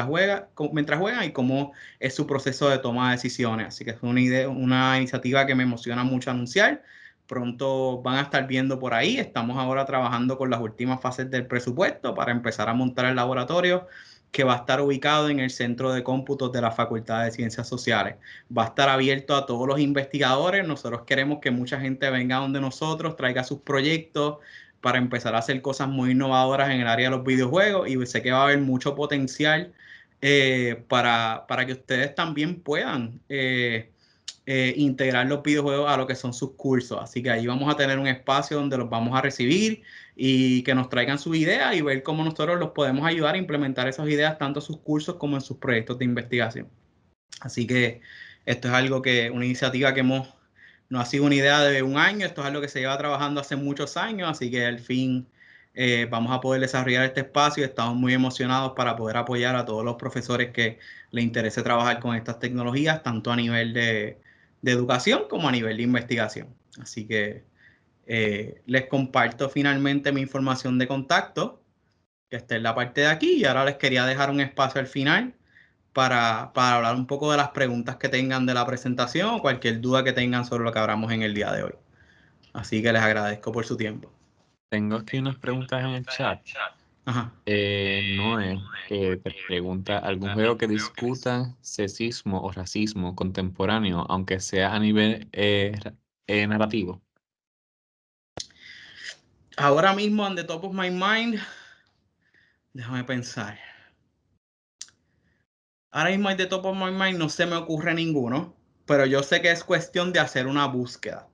mientras juegan y cómo es su proceso de toma de decisiones. Así que es una iniciativa que me emociona mucho anunciar. Pronto van a estar viendo por ahí. Estamos ahora trabajando con las últimas fases del presupuesto para empezar a montar el laboratorio, que va a estar ubicado en el Centro de Cómputos de la Facultad de Ciencias Sociales. Va a estar abierto a todos los investigadores. Nosotros queremos que mucha gente venga donde nosotros, traiga sus proyectos para empezar a hacer cosas muy innovadoras en el área de los videojuegos, y sé que va a haber mucho potencial para que ustedes también puedan integrar los videojuegos a lo que son sus cursos. Así que ahí vamos a tener un espacio donde los vamos a recibir y que nos traigan sus ideas y ver cómo nosotros los podemos ayudar a implementar esas ideas tanto en sus cursos como en sus proyectos de investigación. Así que esto es una iniciativa que no ha sido una idea de un año, esto es algo que se lleva trabajando hace muchos años, así que al fin vamos a poder desarrollar este espacio y estamos muy emocionados para poder apoyar a todos los profesores que les interese trabajar con estas tecnologías, tanto a nivel de educación como a nivel de investigación. Así que les comparto finalmente mi información de contacto, que está en la parte de aquí, y ahora les quería dejar un espacio al final para hablar un poco de las preguntas que tengan de la presentación o cualquier duda que tengan sobre lo que hablamos en el día de hoy. Así que les agradezco por su tiempo. Tengo aquí unas preguntas en el chat. Ajá. Noé, que te pregunta, ¿algún juego que discuta sexismo o racismo contemporáneo, aunque sea a nivel narrativo? Ahora mismo, on the top of my mind, déjame pensar. Ahora mismo, on the top of my mind, no se me ocurre ninguno, pero yo sé que es cuestión de hacer una búsqueda,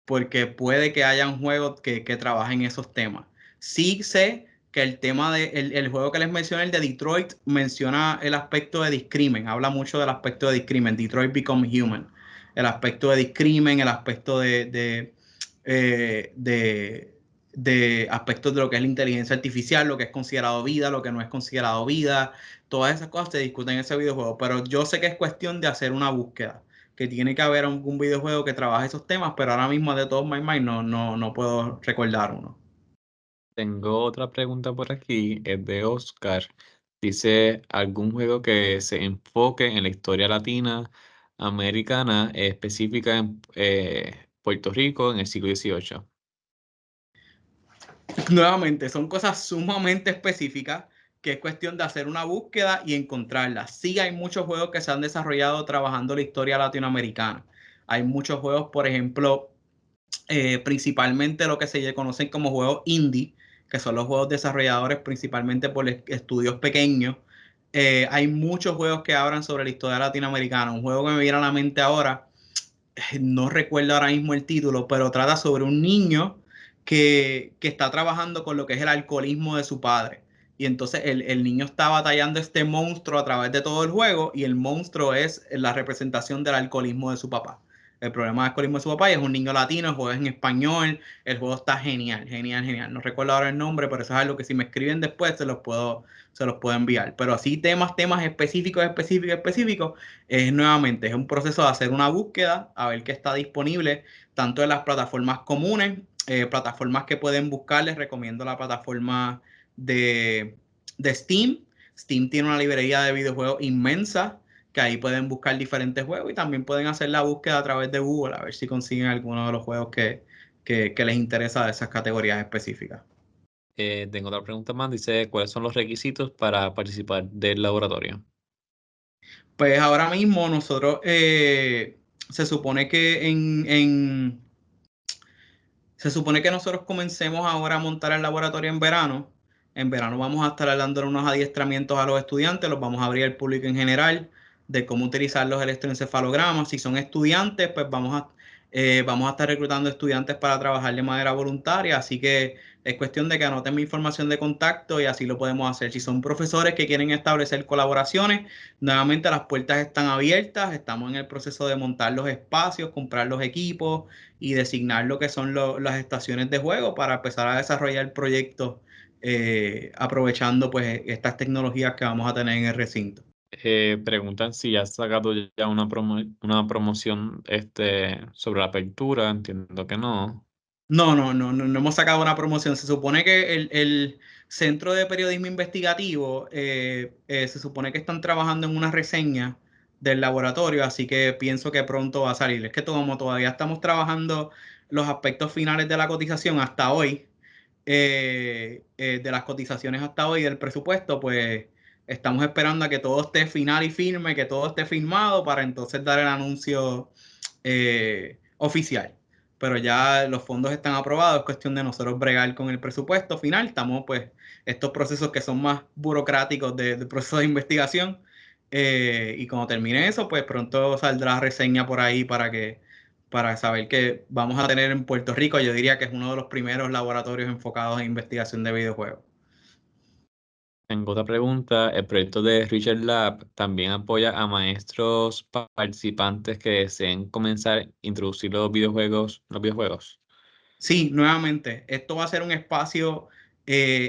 porque puede que haya un juego que trabajen esos temas. Sí sé que el tema el juego que les mencioné, el de Detroit, menciona el aspecto de discrimen, habla mucho del aspecto de discrimen, Detroit Become Human, el aspecto de discrimen, el aspecto de aspectos de lo que es la inteligencia artificial, lo que es considerado vida, lo que no es considerado vida, todas esas cosas se discuten en ese videojuego, pero yo sé que es cuestión de hacer una búsqueda, que tiene que haber algún videojuego que trabaje esos temas, pero ahora mismo de todos my mind no puedo recordar uno. Tengo otra pregunta por aquí, es de Oscar. Dice, ¿algún juego que se enfoque en la historia latina, americana, específica en Puerto Rico en el siglo XVIII? Nuevamente, son cosas sumamente específicas que es cuestión de hacer una búsqueda y encontrarlas. Sí, hay muchos juegos que se han desarrollado trabajando la historia latinoamericana. Hay muchos juegos, por ejemplo, principalmente lo que se conocen como juegos indie, que son los juegos desarrolladores principalmente por estudios pequeños. Hay muchos juegos que hablan sobre la historia latinoamericana. Un juego que me viene a la mente ahora, no recuerdo ahora mismo el título, pero trata sobre un niño que está trabajando con lo que es el alcoholismo de su padre. Y entonces el niño está batallando este monstruo a través de todo el juego, y el monstruo es la representación del alcoholismo de su papá. El problema del alcoholismo de su papá, y es un niño latino, el juego es en español, el juego está genial, genial, genial. No recuerdo ahora el nombre, pero eso es algo que si me escriben después se los puedo enviar. Pero así temas específicos, nuevamente, es un proceso de hacer una búsqueda, a ver qué está disponible, tanto en las plataformas comunes, plataformas que pueden buscar. Les recomiendo la plataforma de Steam. Steam tiene una librería de videojuegos inmensa, que ahí pueden buscar diferentes juegos, y también pueden hacer la búsqueda a través de Google, a ver si consiguen alguno de los juegos que les interesa de esas categorías específicas. Tengo otra pregunta más, dice, ¿cuáles son los requisitos para participar del laboratorio? Pues ahora mismo nosotros se supone que se supone que nosotros comencemos ahora a montar el laboratorio en verano. En verano vamos a estar dándole unos adiestramientos a los estudiantes, los vamos a abrir al público en general, de cómo utilizar los electroencefalogramas. Si son estudiantes, pues vamos a estar reclutando estudiantes para trabajar de manera voluntaria, así que es cuestión de que anoten mi información de contacto y así lo podemos hacer. Si son profesores que quieren establecer colaboraciones, nuevamente las puertas están abiertas, estamos en el proceso de montar los espacios, comprar los equipos y designar lo que son las estaciones de juego para empezar a desarrollar proyectos aprovechando pues estas tecnologías que vamos a tener en el recinto. Preguntan si has sacado ya una promoción sobre la apertura, entiendo que no. No hemos sacado una promoción. Se supone que el Centro de Periodismo Investigativo se supone que están trabajando en una reseña del laboratorio, así que pienso que pronto va a salir. Es que como todavía estamos trabajando los aspectos finales de la cotización hasta hoy, de las cotizaciones hasta hoy del presupuesto, pues estamos esperando a que todo esté final y firme, que todo esté firmado para entonces dar el anuncio oficial. Pero ya los fondos están aprobados, es cuestión de nosotros bregar con el presupuesto final. Estamos, pues, estos procesos que son más burocráticos de proceso de investigación. Y cuando termine eso, pues pronto saldrá reseña por ahí para saber que vamos a tener en Puerto Rico, yo diría que es uno de los primeros laboratorios enfocados en investigación de videojuegos. Tengo otra pregunta. El proyecto de Richard Lab también apoya a maestros participantes que deseen comenzar a introducir los videojuegos. Sí, nuevamente, esto va a ser un espacio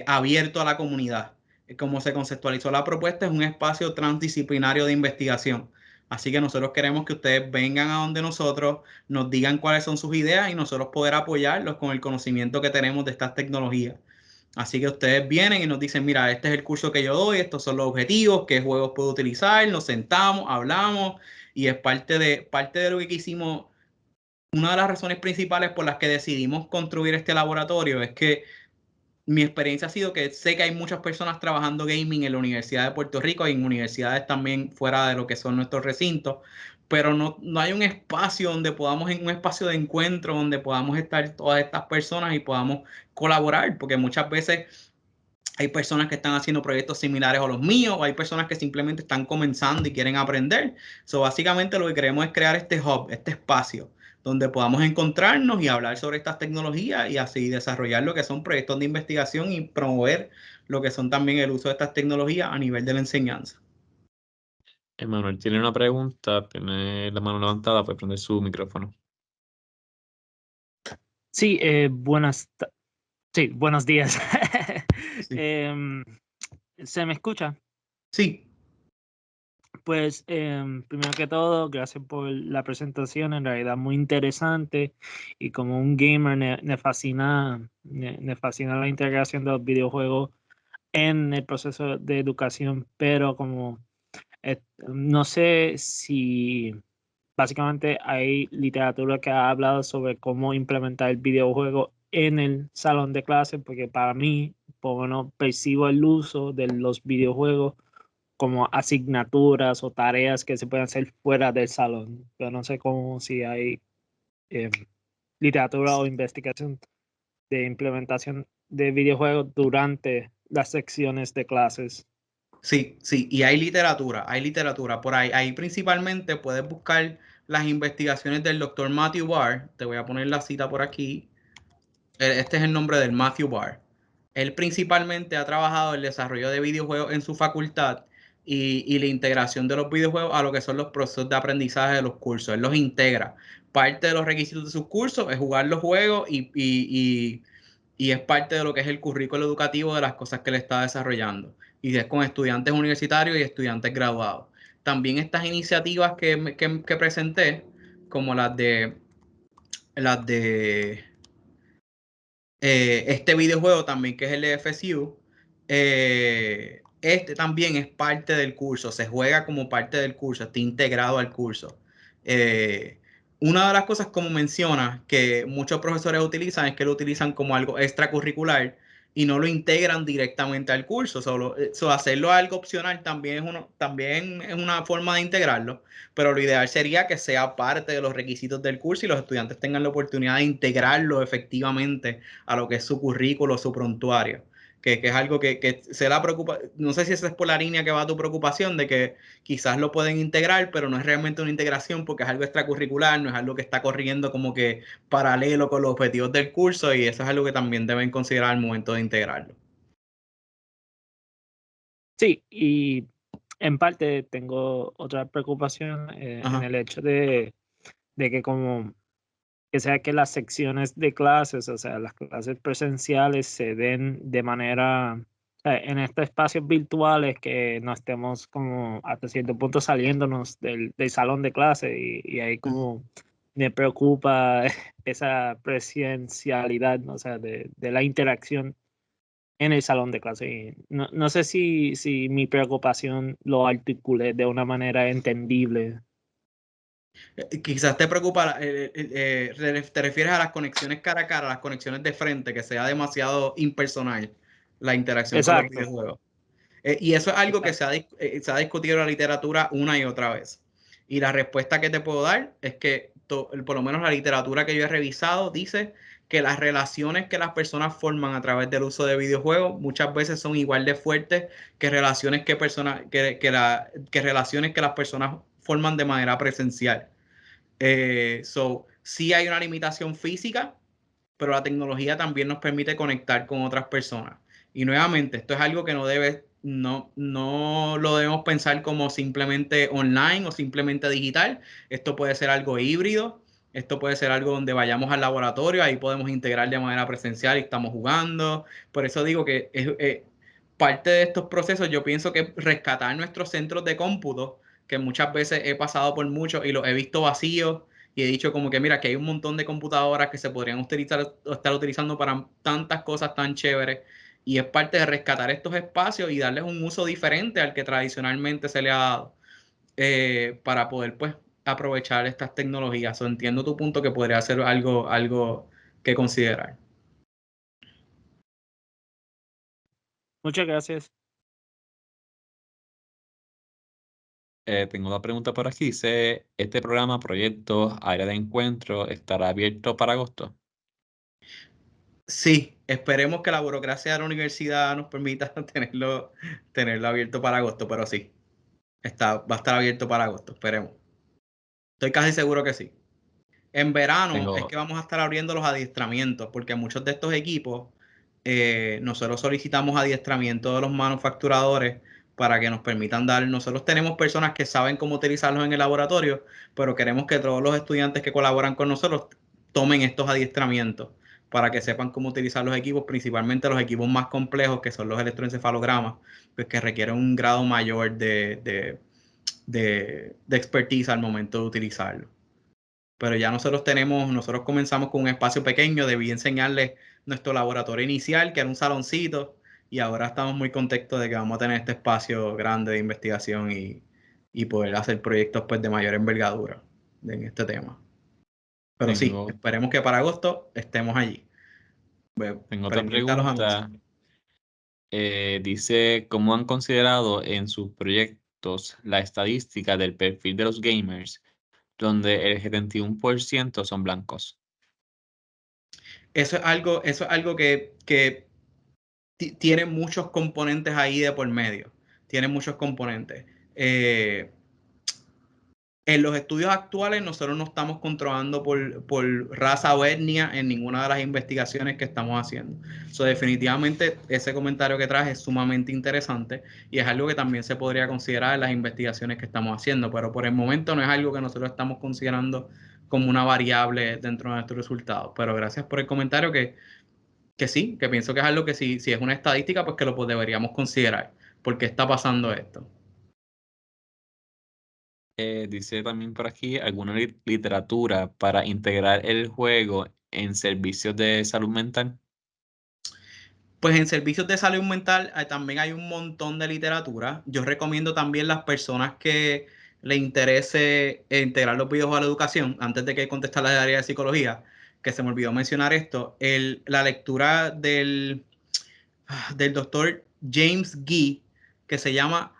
abierto a la comunidad. Como se conceptualizó la propuesta, es un espacio transdisciplinario de investigación. Así que nosotros queremos que ustedes vengan a donde nosotros, nos digan cuáles son sus ideas y nosotros poder apoyarlos con el conocimiento que tenemos de estas tecnologías. Así que ustedes vienen y nos dicen, mira, este es el curso que yo doy, estos son los objetivos, qué juegos puedo utilizar, nos sentamos, hablamos y es parte de lo que quisimos. Una de las razones principales por las que decidimos construir este laboratorio es que mi experiencia ha sido que sé que hay muchas personas trabajando gaming en la Universidad de Puerto Rico y en universidades también fuera de lo que son nuestros recintos, pero no hay un espacio donde podamos, en un espacio de encuentro donde podamos estar todas estas personas y podamos colaborar, porque muchas veces hay personas que están haciendo proyectos similares a los míos, o hay personas que simplemente están comenzando y quieren aprender. So, básicamente lo que queremos es crear este hub, este espacio, donde podamos encontrarnos y hablar sobre estas tecnologías y así desarrollar lo que son proyectos de investigación y promover lo que son también el uso de estas tecnologías a nivel de la enseñanza. Emanuel tiene una pregunta, tiene la mano levantada, puede prender su micrófono. Sí, buenos días. Sí. ¿Se me escucha? Sí. Pues primero que todo, gracias por la presentación, en realidad muy interesante, y como un gamer me fascina la integración de los videojuegos en el proceso de educación, pero como no sé si básicamente hay literatura que ha hablado sobre cómo implementar el videojuego en el salón de clase, porque para mí, por lo menos, percibo el uso de los videojuegos como asignaturas o tareas que se pueden hacer fuera del salón. Pero no sé cómo si hay literatura o investigación de implementación de videojuegos durante las secciones de clases. Sí, y hay literatura por ahí. Ahí principalmente puedes buscar las investigaciones del doctor Matthew Barr. Te voy a poner la cita por aquí. Este es el nombre del Matthew Barr. Él principalmente ha trabajado el desarrollo de videojuegos en su facultad y la integración de los videojuegos a lo que son los procesos de aprendizaje de los cursos. Él los integra. Parte de los requisitos de sus cursos es jugar los juegos y es parte de lo que es el currículo educativo de las cosas que él está desarrollando. Y es con estudiantes universitarios y estudiantes graduados. También estas iniciativas que presenté, como las de este videojuego también, que es el FSU, este también es parte del curso, se juega como parte del curso, está integrado al curso. Una de las cosas, como menciona, que muchos profesores utilizan es que lo utilizan como algo extracurricular y no lo integran directamente al curso. Solo hacerlo algo opcional también es una forma de integrarlo, pero lo ideal sería que sea parte de los requisitos del curso y los estudiantes tengan la oportunidad de integrarlo efectivamente a lo que es su currículo, su prontuario, que es algo que se la preocupa. No sé si esa es por la línea que va tu preocupación, de que quizás lo pueden integrar, pero no es realmente una integración porque es algo extracurricular, no es algo que está corriendo como que paralelo con los objetivos del curso, y eso es algo que también deben considerar al momento de integrarlo. Sí, y en parte tengo otra preocupación en el hecho de que como que sea que las secciones de clases, o sea, las clases presenciales se den de manera, en estos espacios virtuales, que no estemos como hasta cierto punto saliéndonos del salón de clase y hay como me preocupa esa presencialidad, ¿no? O sea, de la interacción en el salón de clase. Y no sé si mi preocupación lo articulé de una manera entendible. Quizás te preocupa, te refieres a las conexiones cara a cara, las conexiones de frente, que sea demasiado impersonal la interacción con los Exacto. videojuegos. Y eso es algo que Exacto. se ha discutido en la literatura una y otra vez. Y la respuesta que te puedo dar es que por lo menos la literatura que yo he revisado dice que las relaciones que las personas forman a través del uso de videojuegos muchas veces son igual de fuertes que relaciones que relaciones que las personas forman de manera presencial. Sí hay una limitación física, pero la tecnología también nos permite conectar con otras personas. Y nuevamente, esto es algo que no lo debemos pensar como simplemente online o simplemente digital. Esto puede ser algo híbrido. Esto puede ser algo donde vayamos al laboratorio, ahí podemos integrar de manera presencial y estamos jugando. Por eso digo que parte de estos procesos, yo pienso que rescatar nuestros centros de cómputo, que muchas veces he pasado por muchos y los he visto vacíos, y he dicho como que mira, que hay un montón de computadoras que se podrían utilizar o estar utilizando para tantas cosas tan chéveres, y es parte de rescatar estos espacios y darles un uso diferente al que tradicionalmente se le ha dado, para poder pues aprovechar estas tecnologías. Entiendo tu punto que podría ser algo que considerar. Muchas gracias. Tengo una pregunta por aquí. Dice, ¿este programa, proyecto, área de encuentro, estará abierto para agosto? Sí, esperemos que la burocracia de la universidad nos permita tenerlo abierto para agosto, pero sí, va a estar abierto para agosto, esperemos. Estoy casi seguro que sí. En verano es que vamos a estar abriendo los adiestramientos, porque muchos de estos equipos, nosotros solicitamos adiestramiento de los manufacturadores para que nos permitan nosotros tenemos personas que saben cómo utilizarlos en el laboratorio, pero queremos que todos los estudiantes que colaboran con nosotros tomen estos adiestramientos para que sepan cómo utilizar los equipos, principalmente los equipos más complejos, que son los electroencefalogramas, pues que requieren un grado mayor de expertise al momento de utilizarlo. Pero ya nosotros comenzamos con un espacio pequeño, debí enseñarles nuestro laboratorio inicial, que era un saloncito, y ahora estamos muy contentos de que vamos a tener este espacio grande de investigación y poder hacer proyectos pues, de mayor envergadura en este tema. Pero sí, esperemos que para agosto estemos allí. Tengo otra pregunta. Dice, ¿cómo han considerado en sus proyectos la estadística del perfil de los gamers, donde el 71% son blancos? Eso es algo que tiene muchos componentes ahí de por medio. Tiene muchos componentes. En los estudios actuales nosotros no estamos controlando por raza o etnia en ninguna de las investigaciones que estamos haciendo. Definitivamente ese comentario que traes es sumamente interesante y es algo que también se podría considerar en las investigaciones que estamos haciendo, pero por el momento no es algo que nosotros estamos considerando como una variable dentro de nuestros resultados. Pero gracias por el comentario que sí, que pienso que es algo que si es una estadística, pues que lo deberíamos considerar. ¿Por qué está pasando esto? Dice también por aquí alguna literatura para integrar el juego en servicios de salud mental. Pues en servicios de salud mental también hay un montón de literatura. Yo recomiendo también las personas que le interese integrar los videojuegos a la educación, antes de que contestar la área de psicología, que se me olvidó mencionar esto, la lectura del doctor James Gee, que se llama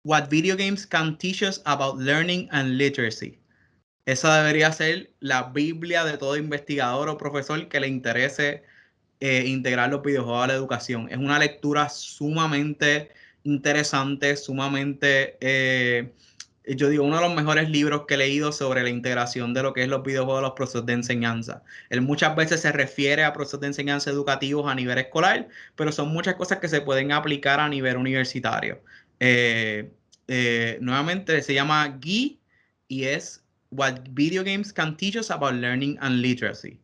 What Video Games Can Teach Us About Learning and Literacy. Esa debería ser la Biblia de todo investigador o profesor que le interese integrar los videojuegos a la educación. Es una lectura sumamente interesante, yo digo, uno de los mejores libros que he leído sobre la integración de lo que es los videojuegos a los procesos de enseñanza. Él muchas veces se refiere a procesos de enseñanza educativos a nivel escolar, pero son muchas cosas que se pueden aplicar a nivel universitario. Nuevamente se llama Gee y es What Video Games Can Teach Us About Learning and Literacy.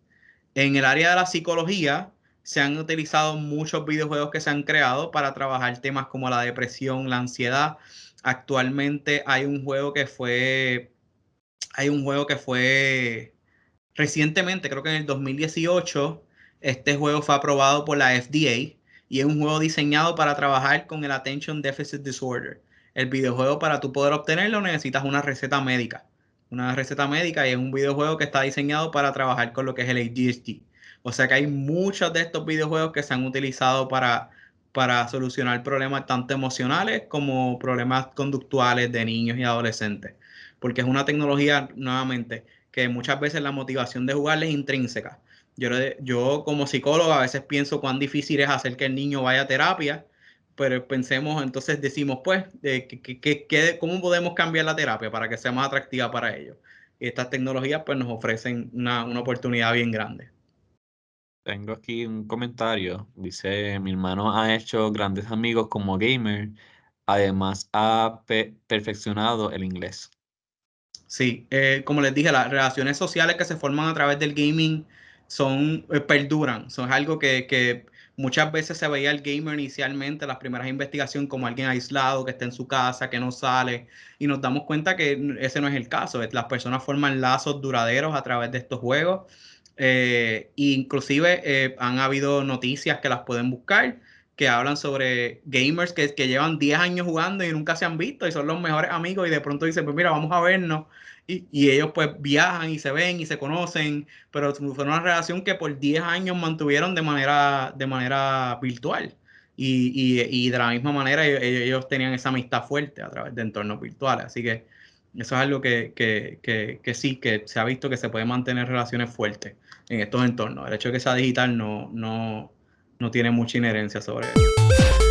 En el área de la psicología se han utilizado muchos videojuegos que se han creado para trabajar temas como la depresión, la ansiedad. Actualmente hay un juego que fue hay un juego que fue recientemente, creo que en el 2018, este juego fue aprobado por la FDA y es un juego diseñado para trabajar con el Attention Deficit Disorder. El videojuego, para tú poder obtenerlo, necesitas una receta médica. Una receta médica, y es un videojuego que está diseñado para trabajar con lo que es el ADHD. O sea que hay muchos de estos videojuegos que se han utilizado para solucionar problemas tanto emocionales como problemas conductuales de niños y adolescentes. Porque es una tecnología, nuevamente, que muchas veces la motivación de jugar es intrínseca. Yo como psicólogo a veces pienso cuán difícil es hacer que el niño vaya a terapia, pero pensemos, entonces decimos, pues, ¿cómo podemos cambiar la terapia para que sea más atractiva para ellos? Y estas tecnologías pues nos ofrecen una oportunidad bien grande. Tengo aquí un comentario. Dice, mi hermano ha hecho grandes amigos como gamer. Además, ha perfeccionado el inglés. Sí, como les dije, las relaciones sociales que se forman a través del gaming perduran. Son algo que muchas veces se veía el gamer inicialmente, las primeras investigaciones, como alguien aislado que está en su casa, que no sale, y nos damos cuenta que ese no es el caso. Las personas forman lazos duraderos a través de estos juegos. Inclusive han habido noticias que las pueden buscar, que hablan sobre gamers que llevan 10 años jugando y nunca se han visto y son los mejores amigos, y de pronto dicen, pues mira, vamos a vernos. Y ellos pues viajan y se ven y se conocen, pero fue una relación que por 10 años mantuvieron de manera virtual. Y de la misma manera ellos tenían esa amistad fuerte a través de entornos virtuales. Así que eso es algo que sí, que se ha visto que se puede mantener relaciones fuertes en estos entornos. El hecho de que sea digital no tiene mucha inherencia sobre eso.